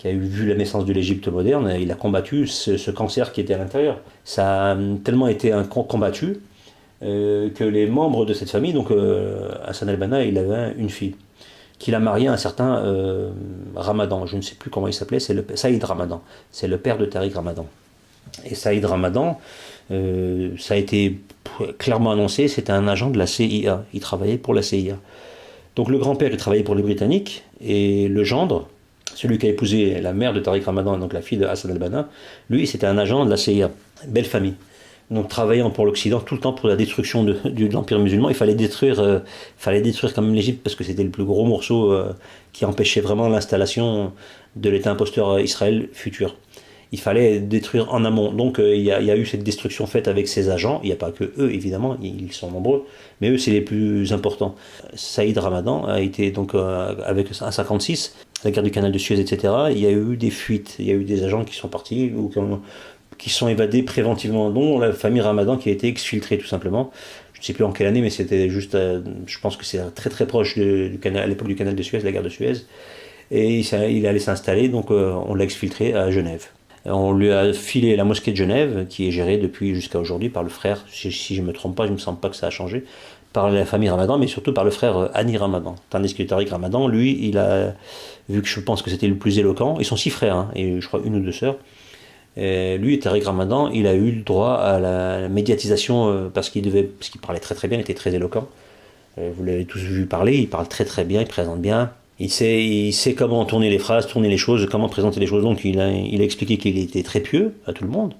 Speaker 2: vu la naissance de l'Égypte moderne, il a combattu ce cancer qui était à l'intérieur. Ça a tellement été combattu que les membres de cette famille, donc Hassan al-Banna, il avait une fille qu'il a marié à un certain Ramadan, je ne sais plus comment il s'appelait, c'est Saïd Ramadan, c'est le père de Tariq Ramadan. Et Saïd Ramadan, ça a été clairement annoncé, c'était un agent de la CIA, il travaillait pour la CIA. Donc le grand-père, il travaillait pour les Britanniques, et le gendre, celui qui a épousé la mère de Tariq Ramadan, donc la fille de Hassan al-Banna, lui c'était un agent de la CIA, belle famille. Donc travaillant pour l'Occident tout le temps pour la destruction de l'Empire musulman, il fallait détruire quand même l'Égypte parce que c'était le plus gros morceau qui empêchait vraiment l'installation de l'État imposteur Israël futur. Il fallait détruire en amont. Donc il y a eu cette destruction faite avec ces agents. Il n'y a pas que eux, évidemment, ils sont nombreux, mais eux c'est les plus importants. Saïd Ramadan a été donc avec un 56, la guerre du canal de Suez, etc. Il y a eu des fuites, il y a eu des agents qui sont partis ou qui sont évadés préventivement, dont la famille Ramadan qui a été exfiltrée tout simplement. Je ne sais plus en quelle année, mais c'était juste, je pense que c'est très très proche à l'époque du canal de Suez, la guerre de Suez. Et il allait s'installer, donc on l'a exfiltré à Genève. On lui a filé la mosquée de Genève, qui est gérée depuis jusqu'à aujourd'hui par le frère, si je ne me trompe pas, je ne me sens pas que ça a changé, par la famille Ramadan, mais surtout par le frère Hani Ramadan. Tandis que Tariq Ramadan, lui, il a, vu que je pense que c'était le plus éloquent, ils sont 6 frères, hein, et je crois une ou deux sœurs, et lui, Tariq Ramadan, il a eu le droit à la médiatisation parce qu'il parlait très très bien, il était très éloquent. Vous l'avez tous vu parler, il parle très très bien, il présente bien. Il sait comment tourner les phrases, tourner les choses, comment présenter les choses. Donc il a expliqué qu'il était très pieux à tout le monde.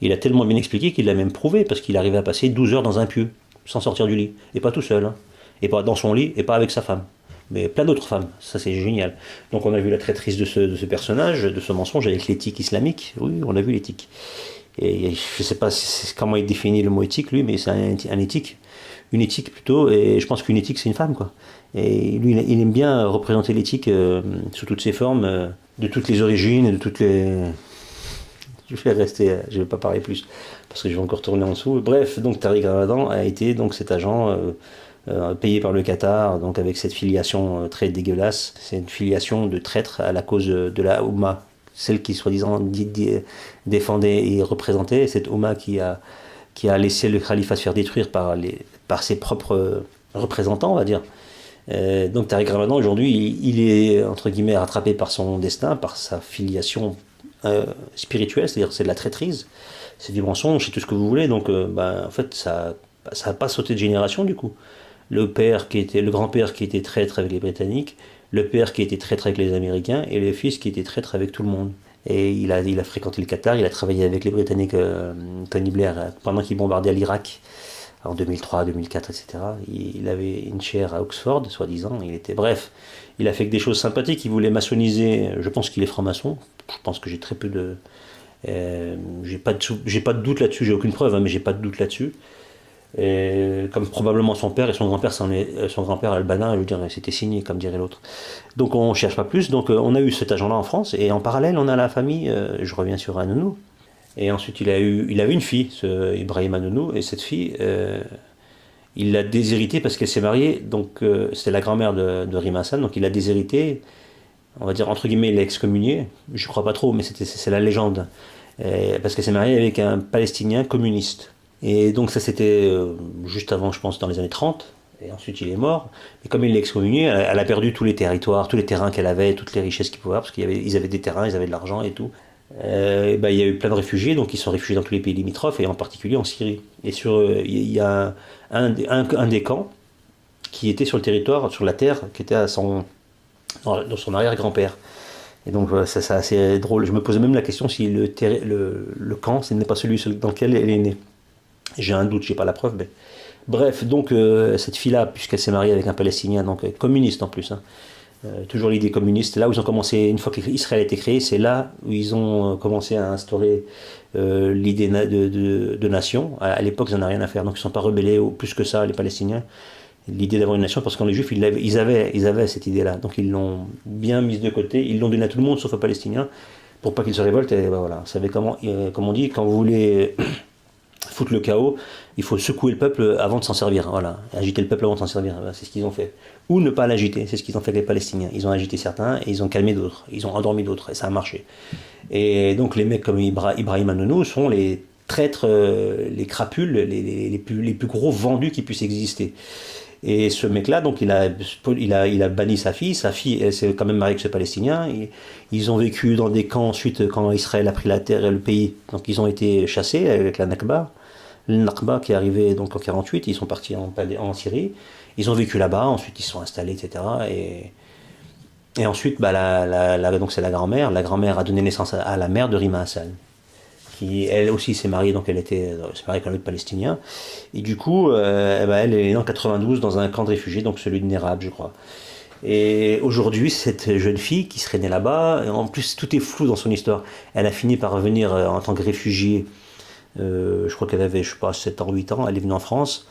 Speaker 2: Il a tellement bien expliqué qu'il l'a même prouvé, parce qu'il arrivait à passer 12 heures dans un pieu, sans sortir du lit. Et pas tout seul, hein. Et pas dans son lit, et pas avec sa femme. Mais plein d'autres femmes, ça c'est génial. Donc on a vu la traîtrise de ce personnage, de ce mensonge avec l'éthique islamique. Oui, on a vu l'éthique. Et je ne sais pas comment il définit le mot éthique, lui, mais c'est un éthique. Une éthique plutôt, et je pense qu'une éthique c'est une femme, quoi. Et lui, il aime bien représenter l'éthique sous toutes ses formes, de toutes les origines, de toutes les... Je vais rester, je vais pas parler plus, parce que je vais encore tourner en dessous. Bref, donc Tariq Ramadan a été donc cet agent payé par le Qatar, donc avec cette filiation très dégueulasse. C'est une filiation de traître à la cause de la Oumma, celle qui soi-disant défendait et représentait, cette Oumma qui a laissé le califat se faire détruire par ses propres représentants, on va dire. Donc Tariq Ramadan, aujourd'hui, il est, entre guillemets, rattrapé par son destin, par sa filiation spirituelle, c'est-à-dire c'est de la traîtrise, c'est du mensonge, c'est tout ce que vous voulez. Donc, en fait, ça n'a pas sauté de génération, du coup. Le grand-père qui était traître avec les Britanniques, le père qui était traître avec les Américains, et le fils qui était traître avec tout le monde. Et il a fréquenté le Qatar, il a travaillé avec les Britanniques, Tony Blair, pendant qu'il bombardait l'Irak, en 2003, 2004, etc. Il avait une chaire à Oxford, soi-disant. Bref, il a fait que des choses sympathiques. Il voulait maçonniser. Je pense qu'il est franc-maçon. Je pense que j'ai très peu de. J'ai pas de doute là-dessus. J'ai aucune preuve, hein, mais j'ai pas de doute là-dessus. Comme probablement son père et son grand-père, son grand-père albanin, je veux dire, c'était signé, comme dirait l'autre. Donc on cherche pas plus. Donc on a eu cet agent-là en France, et en parallèle, on a la famille. Je reviens sur Hanounou. Et ensuite, il avait une fille, ce Ibrahim Hanounou, et cette fille, il l'a déshéritée parce qu'elle s'est mariée, donc c'était la grand-mère de Rima Hassan, donc il l'a déshéritée, on va dire, entre guillemets, il l'a excommuniée, je crois pas trop, mais c'est la légende, parce qu'elle s'est mariée avec un Palestinien communiste. Et donc ça c'était juste avant, je pense, dans les années 30, et ensuite il est mort, mais comme il l'a excommuniée, elle a perdu tous les territoires, tous les terrains qu'elle avait, toutes les richesses qu'ils pouvaient avoir, parce qu'ils avaient des terrains, ils avaient de l'argent et tout. Il y a eu plein de réfugiés, donc ils sont réfugiés dans tous les pays limitrophes, et en particulier en Syrie. Et il y a un des camps qui était sur le territoire, sur la terre, qui était dans son arrière-grand-père. Et donc c'est assez drôle. Je me posais même la question si le camp, ce n'est pas celui dans lequel elle est née. J'ai un doute, j'ai pas la preuve, mais... Bref, donc cette fille-là, puisqu'elle s'est mariée avec un Palestinien, donc communiste en plus, hein, toujours l'idée communiste, là où ils ont commencé, une fois qu'Israël a été créé, c'est là où ils ont commencé à instaurer l'idée de nation. À l'époque, ils n'en ont rien à faire, donc ils ne sont pas rebellés plus que ça, les Palestiniens, l'idée d'avoir une nation, parce que les Juifs, ils avaient cette idée-là, donc ils l'ont bien mise de côté, ils l'ont donné à tout le monde, sauf aux Palestiniens, pour pas qu'ils se révoltent, et voilà, vous savez comment, comme on dit, quand vous voulez foutre le chaos, il faut secouer le peuple avant de s'en servir, voilà, agiter le peuple avant de s'en servir, c'est ce qu'ils ont fait. Ou ne pas l'agiter, c'est ce qu'ils ont fait avec les Palestiniens. Ils ont agité certains et ils ont calmé d'autres, ils ont endormi d'autres, et ça a marché. Et donc les mecs comme Ibrahim Hanounou sont les traîtres, les crapules, les plus gros vendus qui puissent exister. Et ce mec-là, donc il a banni sa fille elle s'est quand même mariée avec ce Palestinien, ils ont vécu dans des camps ensuite quand Israël a pris la terre et le pays, donc ils ont été chassés avec la Nakba. Le Nakba qui est arrivé donc en 48, ils sont partis en Syrie. Ils ont vécu là-bas, ensuite ils se sont installés, etc. Et ensuite, donc c'est la grand-mère. La grand-mère a donné naissance à la mère de Rima Hassan, qui elle aussi s'est mariée, donc elle s'est mariée avec un autre Palestinien. Et du coup, elle est née en 92 dans un camp de réfugiés, donc celui de Nerab, je crois. Et aujourd'hui, cette jeune fille qui serait née là-bas, en plus tout est flou dans son histoire. Elle a fini par revenir en tant que réfugiée. Je crois qu'elle avait, 7 ans, 8 ans, elle est venue en France.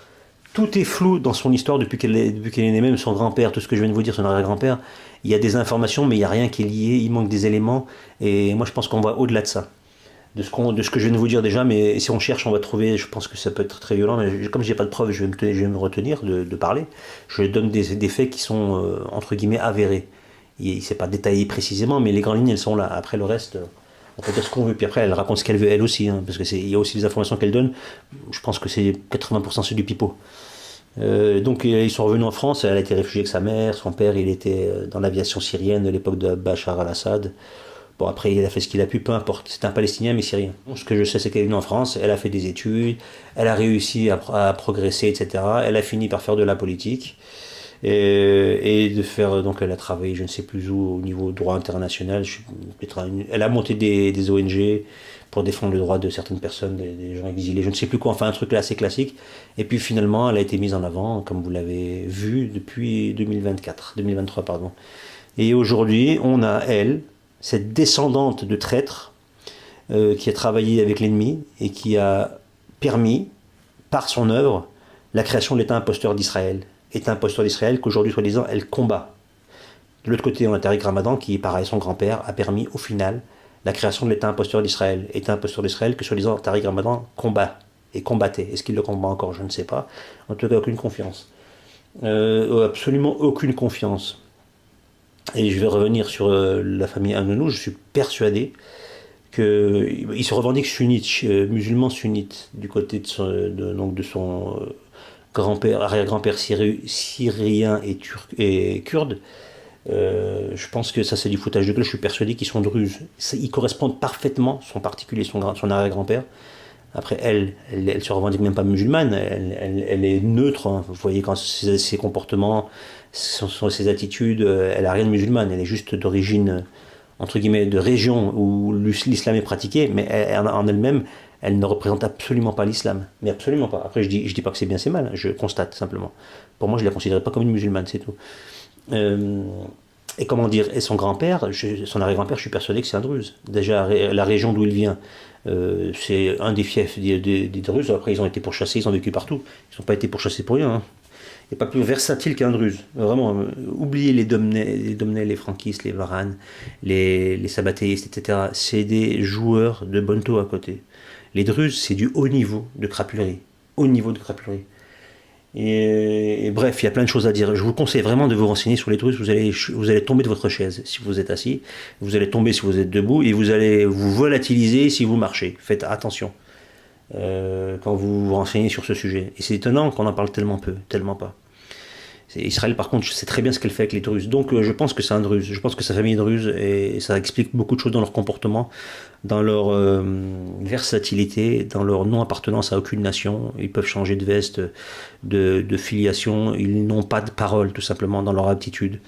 Speaker 2: Tout est flou dans son histoire depuis qu'elle est née, même son grand-père, tout ce que je viens de vous dire, son arrière-grand-père. Il y a des informations, mais il n'y a rien qui est lié, il manque des éléments. Et moi, je pense qu'on va au-delà de ça. De ce que je viens de vous dire déjà, mais si on cherche, on va trouver, je pense que ça peut être très violent, mais comme j'ai pas de preuves, je vais me retenir de parler. Je donne des faits qui sont, entre guillemets, avérés. C'est pas détaillé précisément, mais les grandes lignes, elles sont là. Après, le reste... On peut dire ce qu'on veut, puis après elle raconte ce qu'elle veut elle aussi, hein, parce qu'il y a aussi des informations qu'elle donne, je pense que c'est 80% c'est du pipeau. Donc ils sont revenus en France, elle a été réfugiée avec sa mère, son père il était dans l'aviation syrienne de l'époque de Bachar al-Assad. Bon après il a fait ce qu'il a pu, peu importe, c'est un Palestinien mais syrien. Bon, ce que je sais c'est qu'elle est venue en France, elle a fait des études, elle a réussi à progresser, etc. Elle a fini par faire de la politique et de faire, donc elle a travaillé je ne sais plus où au niveau droit international. Elle a monté des ONG pour défendre le droit de certaines personnes, des gens exilés, je ne sais plus quoi, enfin un truc là assez classique. Et puis finalement, elle a été mise en avant, comme vous l'avez vu, depuis 2023, pardon. Et aujourd'hui, on a elle, cette descendante de traître, qui a travaillé avec l'ennemi et qui a permis, par son œuvre, la création de l'État imposteur d'Israël. État imposteur d'Israël qu'aujourd'hui, soi-disant, elle combat. De l'autre côté, on a Tariq Ramadan, qui, pareil, son grand-père, a permis au final la création de l'État imposteur d'Israël. État imposteur d'Israël que, soi-disant, Tariq Ramadan combat et combattait. Est-ce qu'il le combat encore? Je ne sais pas. En tout cas, aucune confiance. Absolument aucune confiance. Et je vais revenir sur la famille Hanounou. Je suis persuadé qu'il se revendique sunnite, musulman sunnite, du côté donc de son grand-père, arrière-grand-père syrien et kurde. Je pense que ça c'est du foutage de gueule, je suis persuadé qu'ils sont druzes. Ils correspondent parfaitement, son particulier, son arrière-grand-père. Après, elle se revendique même pas musulmane, elle est neutre, hein. Vous voyez, quand ses comportements, ses attitudes, elle a rien de musulmane, elle est juste d'origine, entre guillemets, de région où l'islam est pratiqué, mais en elle-même, elle ne représente absolument pas l'islam. Mais absolument pas. Après, je dis pas que c'est bien, c'est mal, je constate simplement. Pour moi, je la considère pas comme une musulmane, c'est tout. Et comment dire, et son grand-père, son arrière-grand-père, je suis persuadé que c'est un druze. Déjà, la région d'où il vient, c'est un des fiefs des druzes. Après, ils ont été pourchassés, ils ont vécu partout. Ils n'ont pas été pourchassés pour rien, hein. Il n'y a pas plus versatile qu'un druze. Vraiment, oubliez les Domnay, les franquistes, les varanes, les sabatéistes, etc. C'est des joueurs de bonto à côté. Les druzes, c'est du haut niveau de crapulerie. Haut niveau de crapulerie. Et bref, il y a plein de choses à dire. Je vous conseille vraiment de vous renseigner sur les druzes. Vous allez tomber de votre chaise si vous êtes assis, vous allez tomber si vous êtes debout, et vous allez vous volatiliser si vous marchez. Faites attention quand vous vous renseignez sur ce sujet. Et c'est étonnant qu'on en parle tellement peu, tellement pas. Israël, par contre, je sais très bien ce qu'elle fait avec les Druzes. Donc, je pense que c'est un Druze. Je pense que sa famille est Druze et ça explique beaucoup de choses dans leur comportement, dans leur versatilité, dans leur non-appartenance à aucune nation. Ils peuvent changer de veste, de filiation. Ils n'ont pas de parole, tout simplement, dans leur attitude.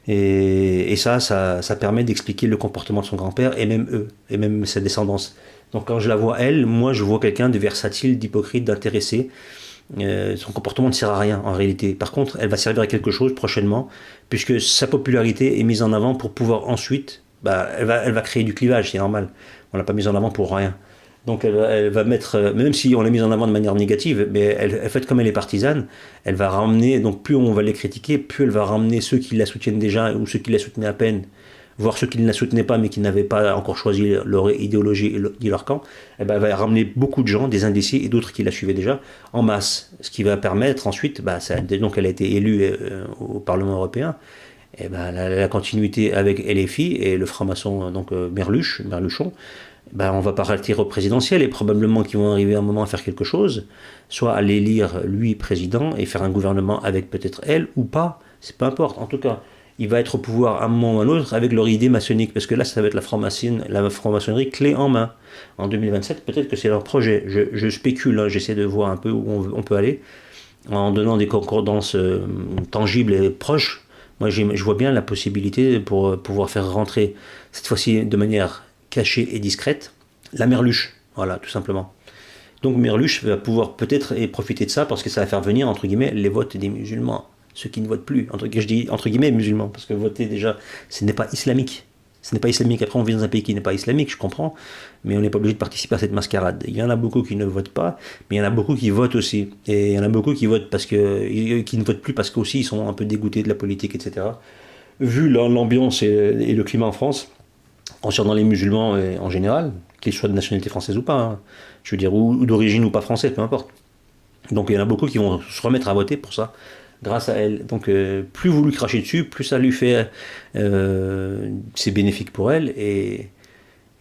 Speaker 2: Et ça permet d'expliquer le comportement de son grand-père et même eux, et même sa descendance. Donc, quand je la vois, elle, moi, je vois quelqu'un de versatile, d'hypocrite, d'intéressé. Son comportement ne sert à rien en réalité. Par contre, elle va servir à quelque chose prochainement, puisque sa popularité est mise en avant pour pouvoir ensuite, elle va créer du clivage, c'est normal. On l'a pas mise en avant pour rien. Donc elle va mettre, même si on l'a mise en avant de manière négative, mais elle fait comme elle est partisane, elle va ramener, donc plus on va les critiquer, plus elle va ramener ceux qui la soutiennent déjà ou ceux qui la soutenaient à peine, voire ceux qui ne la soutenaient pas mais qui n'avaient pas encore choisi leur idéologie et leur camp. Elle va ramener beaucoup de gens, des indécis et d'autres qui la suivaient déjà, en masse. Ce qui va permettre ensuite, donc elle a été élue au Parlement européen, et la continuité avec LFI et le franc-maçon donc Merluchon, on va partir au présidentiel et probablement qu'ils vont arriver à un moment à faire quelque chose, soit à l'élire lui président et faire un gouvernement avec peut-être elle ou pas, c'est peu importe. En tout cas, il va être au pouvoir à un moment ou à un autre avec leur idée maçonnique, parce que là, ça va être la franc-maçonnerie clé en main. En 2027, peut-être que c'est leur projet. Je spécule, hein, j'essaie de voir un peu où on peut aller, en donnant des concordances tangibles et proches. Moi, je vois bien la possibilité pour pouvoir faire rentrer, cette fois-ci de manière cachée et discrète, la Merluche. Voilà, tout simplement. Donc Merluche va pouvoir peut-être profiter de ça, parce que ça va faire venir, entre guillemets, les votes des musulmans. Ceux qui ne votent plus, je dis entre guillemets musulmans, parce que voter déjà, ce n'est pas islamique. Ce n'est pas islamique. Après, on vit dans un pays qui n'est pas islamique, je comprends, mais on n'est pas obligé de participer à cette mascarade. Il y en a beaucoup qui ne votent pas, mais il y en a beaucoup qui votent aussi. Et il y en a beaucoup qui votent qui ne votent plus parce qu'aussi ils sont un peu dégoûtés de la politique, etc. Vu l'ambiance et le climat en France, concernant les musulmans en général, qu'ils soient de nationalité française ou pas, hein, je veux dire, ou d'origine ou pas française, peu importe. Donc il y en a beaucoup qui vont se remettre à voter pour ça, grâce à elle. Donc plus vous lui crachez dessus, plus ça lui fait, c'est bénéfique pour elle, et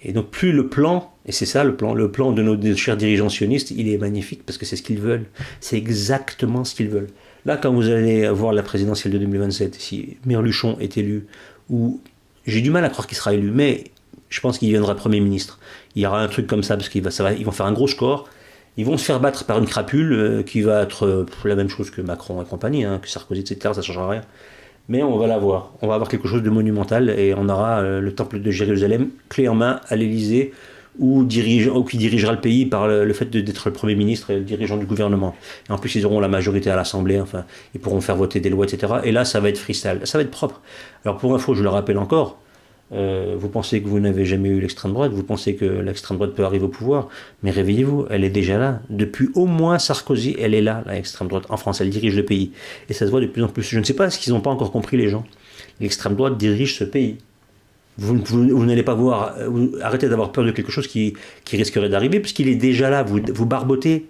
Speaker 2: Et donc plus le plan, et c'est ça le plan de nos chers dirigeants sionistes, il est magnifique parce que c'est ce qu'ils veulent. C'est exactement ce qu'ils veulent. Là, quand vous allez voir la présidentielle de 2027, si Mirluchon est élu, ou j'ai du mal à croire qu'il sera élu, mais je pense qu'il deviendra Premier ministre. Il y aura un truc comme ça, parce qu'ils vont faire un gros score. Ils vont se faire battre par une crapule qui va être la même chose que Macron et compagnie, hein, que Sarkozy, etc. Ça ne changera rien. Mais on va l'avoir. On va avoir quelque chose de monumental et on aura le temple de Jérusalem, clé en main, à l'Élysée, ou qui dirigera le pays par le fait d'être le Premier ministre et le dirigeant du gouvernement. Et en plus, ils auront la majorité à l'Assemblée, enfin, ils pourront faire voter des lois, etc. Et là, ça va être freestyle, ça va être propre. Alors pour info, je le rappelle encore, vous pensez que vous n'avez jamais eu l'extrême droite, vous pensez que l'extrême droite peut arriver au pouvoir, mais réveillez-vous, elle est déjà là. Depuis au moins Sarkozy, elle est là, l'extrême droite. En France, elle dirige le pays. Et ça se voit de plus en plus. Je ne sais pas ce qu'ils n'ont pas encore compris, les gens. L'extrême droite dirige ce pays. Vous n'allez pas voir, arrêtez d'avoir peur de quelque chose qui risquerait d'arriver, puisqu'il est déjà là. Vous barbotez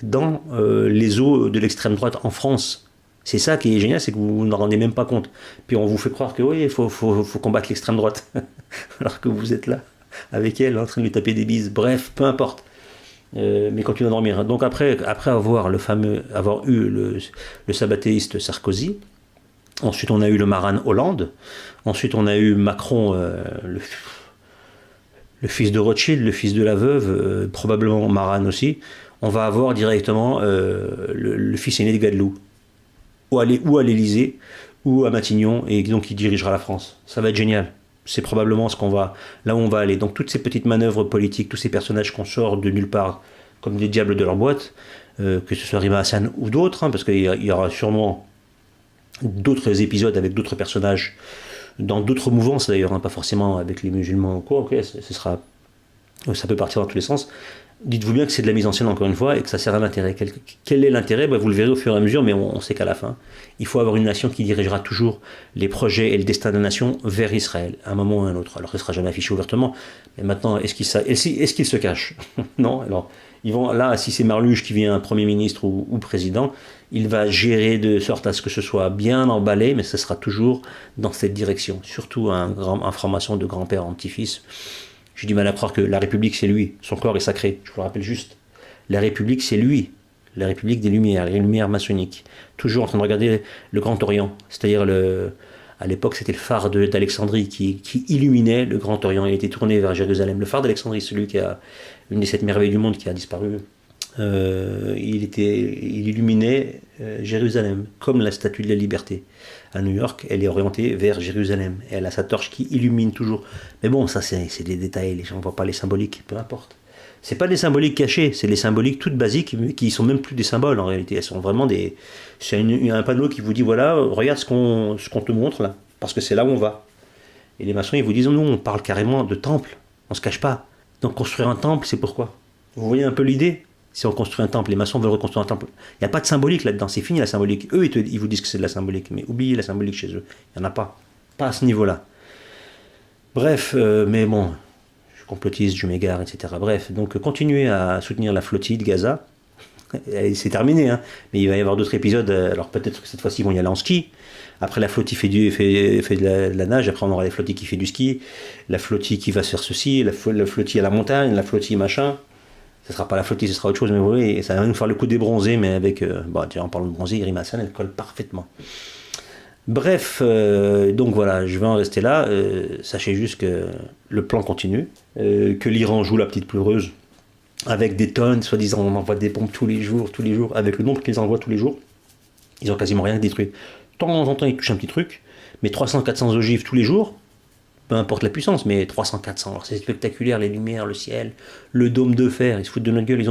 Speaker 2: dans les eaux de l'extrême droite en France. C'est ça qui est génial, c'est que vous n'en rendez même pas compte. Puis on vous fait croire que oui, il faut combattre l'extrême droite, alors que vous êtes là, avec elle, en train de lui taper des bises. Bref, peu importe. Mais continue à dormir. Donc après avoir eu le sabbatéiste Sarkozy, ensuite on a eu le Maran Hollande, ensuite on a eu Macron, le fils de Rothschild, le fils de la veuve, probablement Maran aussi. On va avoir directement le fils aîné de Gadelou. Ou à l'Élysée, ou à Matignon, et donc il dirigera la France. Ça va être génial. C'est probablement là où on va aller. Donc toutes ces petites manœuvres politiques, tous ces personnages qu'on sort de nulle part, comme des diables de leur boîte, que ce soit Rima Hassan ou d'autres, hein, parce qu'il y aura sûrement d'autres épisodes avec d'autres personnages, dans d'autres mouvances d'ailleurs, hein, pas forcément avec les musulmans ou quoi, ça peut partir dans tous les sens. Dites-vous bien que c'est de la mise en scène encore une fois et que ça sert à l'intérêt. Quel est l'intérêt ? Vous le verrez au fur et à mesure, mais on sait qu'à la fin, il faut avoir une nation qui dirigera toujours les projets et le destin de la nation vers Israël, à un moment ou à un autre. Alors, ce ne sera jamais affiché ouvertement, mais maintenant, est-ce qu'ils se cachent ? Non. Alors, là, si c'est Marluche qui vient Premier ministre ou président, il va gérer de sorte à ce que ce soit bien emballé, mais ce sera toujours dans cette direction. Surtout un franc-maçon de grand-père en petit-fils. J'ai du mal à croire que la République, c'est lui. Son corps est sacré, je vous le rappelle juste. La République, c'est lui. La République des Lumières, les Lumières maçonniques. Toujours en train de regarder le Grand Orient. C'est-à-dire, à l'époque, c'était le phare d'Alexandrie qui illuminait le Grand Orient. Il était tourné vers Jérusalem. Le phare d'Alexandrie, celui qui a une des 7 merveilles du monde qui a disparu. Il illuminait Jérusalem, comme la Statue de la Liberté. À New York, elle est orientée vers Jérusalem. Et elle a sa torche qui illumine toujours. Mais bon, ça c'est des détails, les gens ne voient pas les symboliques, peu importe. C'est pas des symboliques cachés, c'est des symboliques toutes basiques qui sont même plus des symboles en réalité. Elles sont vraiment des. C'est un panneau qui vous dit voilà, regarde ce qu'on te montre là, parce que c'est là où on va. Et les maçons ils vous disent nous on parle carrément de temple, on se cache pas. Donc construire un temple, c'est pourquoi ? Vous voyez un peu l'idée ? Si on construit un temple, les maçons veulent reconstruire un temple. Il n'y a pas de symbolique là-dedans, c'est fini la symbolique. Eux, ils vous disent que c'est de la symbolique, mais oubliez la symbolique chez eux. Il n'y en a pas. Pas à ce niveau-là. Bref, mais bon, je complotise, je m'égare, etc. Bref, donc continuez à soutenir la flottille de Gaza. C'est terminé, hein. Mais il va y avoir d'autres épisodes. Alors peut-être que cette fois-ci, ils vont y aller en ski. Après, la flottille fait de la nage. Après, on aura la flottille qui fait du ski. La flottille qui va se faire ceci. La flottille à la montagne. La flottille machin. Ce ne sera pas la flottille, ce sera autre chose, mais vous voyez, ça va nous faire le coup des bronzés, mais avec, déjà en parlant de bronzés, Rima Hassan, elle colle parfaitement. Bref, donc voilà, je vais en rester là. Sachez juste que le plan continue, que l'Iran joue la petite pleureuse, avec des tonnes, soi-disant, on envoie des bombes tous les jours, avec le nombre qu'ils envoient tous les jours, ils ont quasiment rien détruit. De temps en temps, ils touchent un petit truc, mais 300-400 ogives tous les jours, peu importe la puissance, mais 300-400, alors c'est spectaculaire, les lumières, le ciel, le dôme de fer, ils se foutent de notre gueule,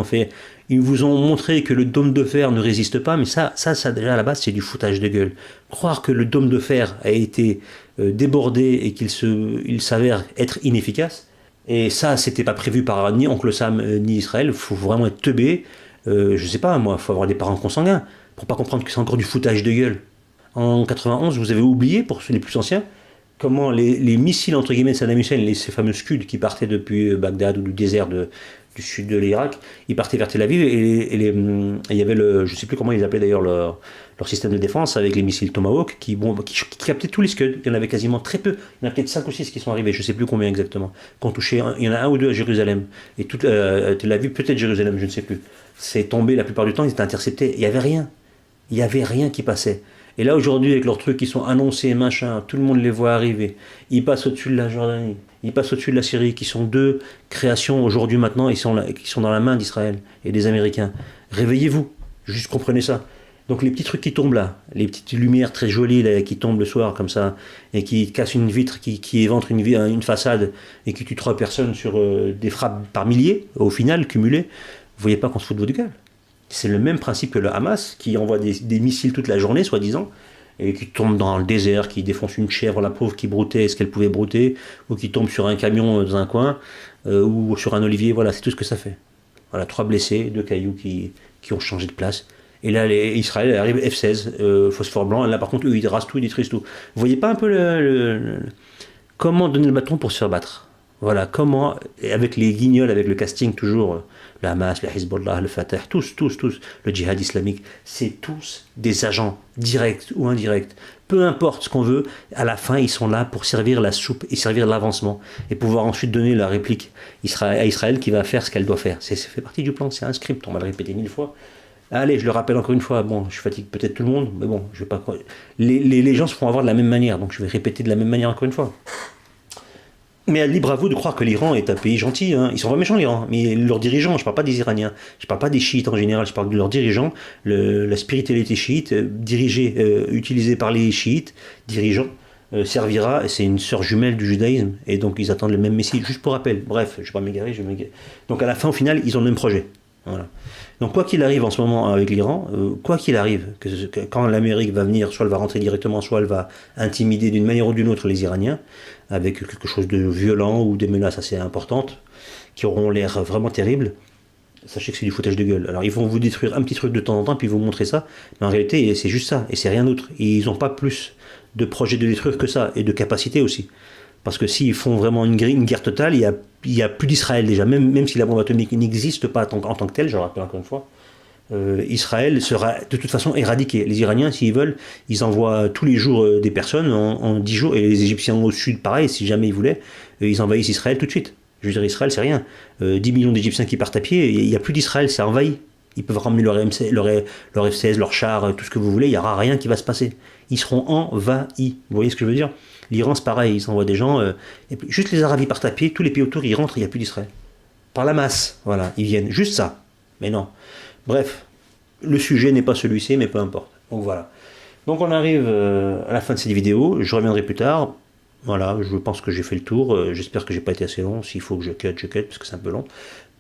Speaker 2: ils vous ont montré que le dôme de fer ne résiste pas, mais ça déjà à la base c'est du foutage de gueule. Croire que le dôme de fer a été débordé et qu'il s'avère être inefficace, et ça c'était pas prévu par ni Oncle Sam ni Israël, faut vraiment être teubé, je sais pas moi, faut avoir des parents consanguins, pour pas comprendre que c'est encore du foutage de gueule. En 91, vous avez oublié, pour les plus anciens, comment les missiles entre guillemets de Saddam Hussein, ces fameux Scud qui partaient depuis Bagdad ou du désert du sud de l'Irak, ils partaient vers Tel Aviv il y avait je sais plus comment ils appelaient d'ailleurs leur système de défense avec les missiles Tomahawk qui captaient tous les Scud. Il y en avait quasiment très peu. Il y en a peut-être 5 ou 6 qui sont arrivés, je sais plus combien exactement. Qu'on touchait, il y en a un ou deux à Jérusalem. Et toute Tel Aviv, peut-être Jérusalem, je ne sais plus. C'est tombé la plupart du temps, ils étaient interceptés. Il n'y avait rien. Il n'y avait rien qui passait. Et là, aujourd'hui, avec leurs trucs qui sont annoncés, machin, tout le monde les voit arriver. Ils passent au-dessus de la Jordanie, ils passent au-dessus de la Syrie, qui sont deux créations aujourd'hui, maintenant, qui sont dans la main d'Israël et des Américains. Réveillez-vous, juste comprenez ça. Donc les petits trucs qui tombent là, les petites lumières très jolies là, qui tombent le soir comme ça, et qui cassent une vitre, qui éventrent une façade, et qui tuent 3 personnes sur des frappes par milliers, au final, cumulées, vous voyez pas qu'on se fout de votre gueule. C'est le même principe que le Hamas, qui envoie des missiles toute la journée, soi-disant, et qui tombe dans le désert, qui défonce une chèvre, la pauvre, qui broutait ce qu'elle pouvait brouter, ou qui tombe sur un camion dans un coin, ou sur un olivier, voilà, c'est tout ce que ça fait. Voilà, 3 blessés, 2 cailloux qui ont changé de place. Et là, Israël arrive F-16, phosphore blanc, et là par contre, eux, ils rasent tout, ils détruisent tout. Vous voyez pas un peu comment donner le bâton pour se faire battre? Voilà, comment, avec les guignols, avec le casting toujours, le Hamas, le Hezbollah, le Fatah, tous, le djihad islamique, c'est tous des agents, directs ou indirects. Peu importe ce qu'on veut, à la fin, ils sont là pour servir la soupe et servir l'avancement, et pouvoir ensuite donner la réplique à Israël qui va faire ce qu'elle doit faire. Ça fait partie du plan, c'est un script, on va le répéter 1000 fois. Allez, je le rappelle encore une fois, bon, je fatigue peut-être tout le monde, mais bon, je vais pas. Les gens se font avoir de la même manière, donc je vais répéter de la même manière encore une fois. Mais libre à vous de croire que l'Iran est un pays gentil, hein. Ils sont pas méchants l'Iran, mais leurs dirigeants, je parle pas des Iraniens, je parle pas des chiites en général, je parle de leurs dirigeants, la spiritualité chiite, utilisée par les chiites, dirigeants, servira, et c'est une sœur jumelle du judaïsme, et donc ils attendent le même messie, juste pour rappel, bref, je vais pas m'égarer, donc à la fin, au final, ils ont le même projet. Voilà. Donc quoi qu'il arrive en ce moment avec l'Iran, quoi qu'il arrive, quand l'Amérique va venir, soit elle va rentrer directement, soit elle va intimider d'une manière ou d'une autre les Iraniens, avec quelque chose de violent ou des menaces assez importantes, qui auront l'air vraiment terribles, sachez que c'est du foutage de gueule. Alors ils vont vous détruire un petit truc de temps en temps, puis vous montrer ça, mais en réalité c'est juste ça, et c'est rien d'autre. Et ils n'ont pas plus de projets de détruire que ça, et de capacité aussi. Parce que s'ils font vraiment une guerre totale, il y a plus d'Israël déjà, même si la bombe atomique n'existe pas en tant que telle, je le rappelle encore une fois, Israël sera de toute façon éradiqué. Les Iraniens, s'ils veulent, ils envoient tous les jours des personnes en 10 jours, et les Égyptiens au sud, pareil, si jamais ils voulaient, ils envahissent Israël tout de suite. Je veux dire, Israël, c'est rien. 10 millions d'Égyptiens qui partent à pied, il n'y a plus d'Israël, c'est envahi. Ils peuvent ramener leur F-16, leur char, tout ce que vous voulez, il n'y aura rien qui va se passer. Ils seront envahis. Vous voyez ce que je veux dire? L'Iran, c'est pareil, ils envoient des gens, et puis, juste les Arabes, ils partent à pied, tous les pays autour, ils rentrent, il n'y a plus d'Israël. Par la masse, voilà, ils viennent, juste ça. Mais non. Bref, le sujet n'est pas celui-ci, mais peu importe. Donc voilà. Donc on arrive à la fin de cette vidéo, je reviendrai plus tard. Voilà, je pense que j'ai fait le tour, j'espère que j'ai pas été assez long, s'il faut que je cut, parce que c'est un peu long.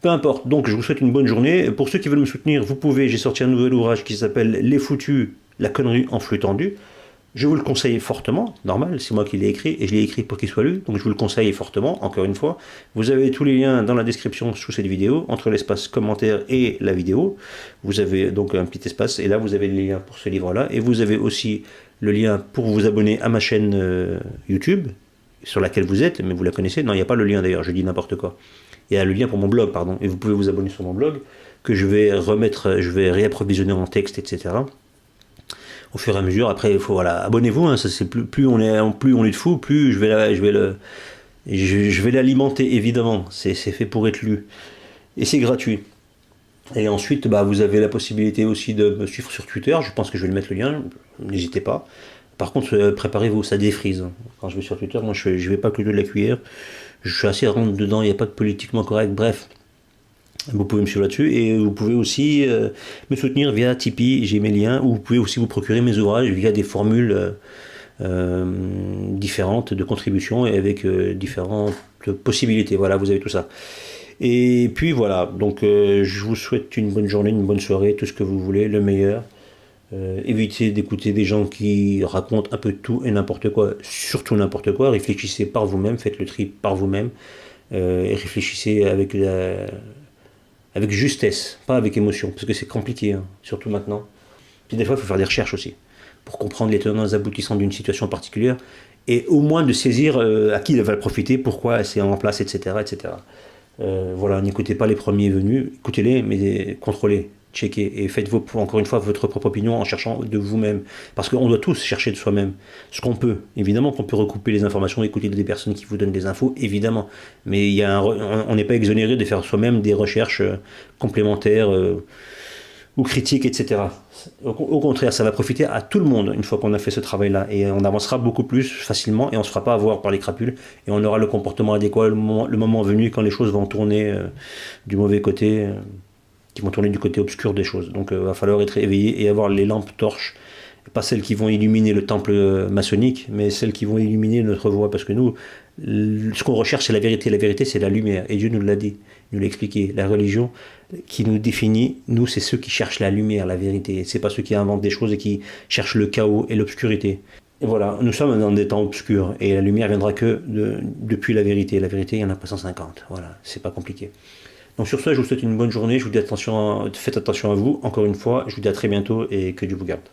Speaker 2: Peu importe, donc je vous souhaite une bonne journée. Pour ceux qui veulent me soutenir, vous pouvez, j'ai sorti un nouvel ouvrage qui s'appelle Les Foutus, la connerie en flux tendu. Je vous le conseille fortement, normal, c'est moi qui l'ai écrit, et je l'ai écrit pour qu'il soit lu, donc je vous le conseille fortement, encore une fois. Vous avez tous les liens dans la description sous cette vidéo, entre l'espace commentaire et la vidéo. Vous avez donc un petit espace, et là vous avez les liens pour ce livre-là, et vous avez aussi le lien pour vous abonner à ma chaîne YouTube, sur laquelle vous êtes, mais vous la connaissez. Non, il n'y a pas le lien d'ailleurs, je dis n'importe quoi. Il y a le lien pour mon blog, pardon, et vous pouvez vous abonner sur mon blog, que je vais remettre, je vais réapprovisionner en texte, etc. Au fur et à mesure, après, il faut, voilà, abonnez-vous, hein, ça, c'est plus on est de fous, plus je vais l'alimenter, évidemment, c'est fait pour être lu, et c'est gratuit. Et ensuite, vous avez la possibilité aussi de me suivre sur Twitter, je pense que je vais le mettre le lien, n'hésitez pas. Par contre, préparez-vous, ça défrise. Quand je vais sur Twitter, moi je vais pas que de la cuillère, je suis assez rentre dedans, il n'y a pas de politiquement correct, bref. Vous pouvez me suivre là-dessus, et vous pouvez aussi me soutenir via Tipeee, j'ai mes liens, ou vous pouvez aussi vous procurer mes ouvrages via des formules différentes de contribution, et avec différentes possibilités. Voilà, vous avez tout ça. Et puis voilà, donc je vous souhaite une bonne journée, une bonne soirée, tout ce que vous voulez, le meilleur. Évitez d'écouter des gens qui racontent un peu tout et n'importe quoi, surtout n'importe quoi. Réfléchissez par vous-même, faites le tri par vous-même, et réfléchissez avec justesse, pas avec émotion, parce que c'est compliqué, hein, surtout maintenant. Puis des fois, il faut faire des recherches aussi, pour comprendre les tenants et les aboutissants d'une situation particulière, et au moins de saisir à qui elle va profiter, pourquoi c'est en place, etc., etc. Voilà, n'écoutez pas les premiers venus, écoutez-les, mais contrôlez, checkez, et faites encore une fois votre propre opinion en cherchant de vous-même. Parce qu'on doit tous chercher de soi-même ce qu'on peut. Évidemment qu'on peut recouper les informations, écouter des personnes qui vous donnent des infos, évidemment. Mais on n'est pas exonéré de faire soi-même des recherches complémentaires ou critiques, etc. Au contraire, ça va profiter à tout le monde une fois qu'on a fait ce travail-là. Et on avancera beaucoup plus facilement et on ne se fera pas avoir par les crapules. Et on aura le comportement adéquat le moment venu quand les choses vont tourner du mauvais côté, qui vont tourner du côté obscur des choses. Donc il va falloir être éveillé et avoir les lampes torches. Pas celles qui vont illuminer le temple maçonnique, mais celles qui vont illuminer notre voie. Parce que nous, ce qu'on recherche, c'est la vérité. La vérité, c'est la lumière. Et Dieu nous l'a dit, il nous l'a expliqué. La religion qui nous définit, nous, c'est ceux qui cherchent la lumière, la vérité. C'est pas ceux qui inventent des choses et qui cherchent le chaos et l'obscurité. Et voilà, nous sommes dans des temps obscurs. Et la lumière viendra que depuis la vérité. La vérité, il n'y en a pas 150. Voilà, c'est pas compliqué. Donc sur ça, je vous souhaite une bonne journée. Je vous dis faites attention à vous. Encore une fois, je vous dis à très bientôt et que Dieu vous garde.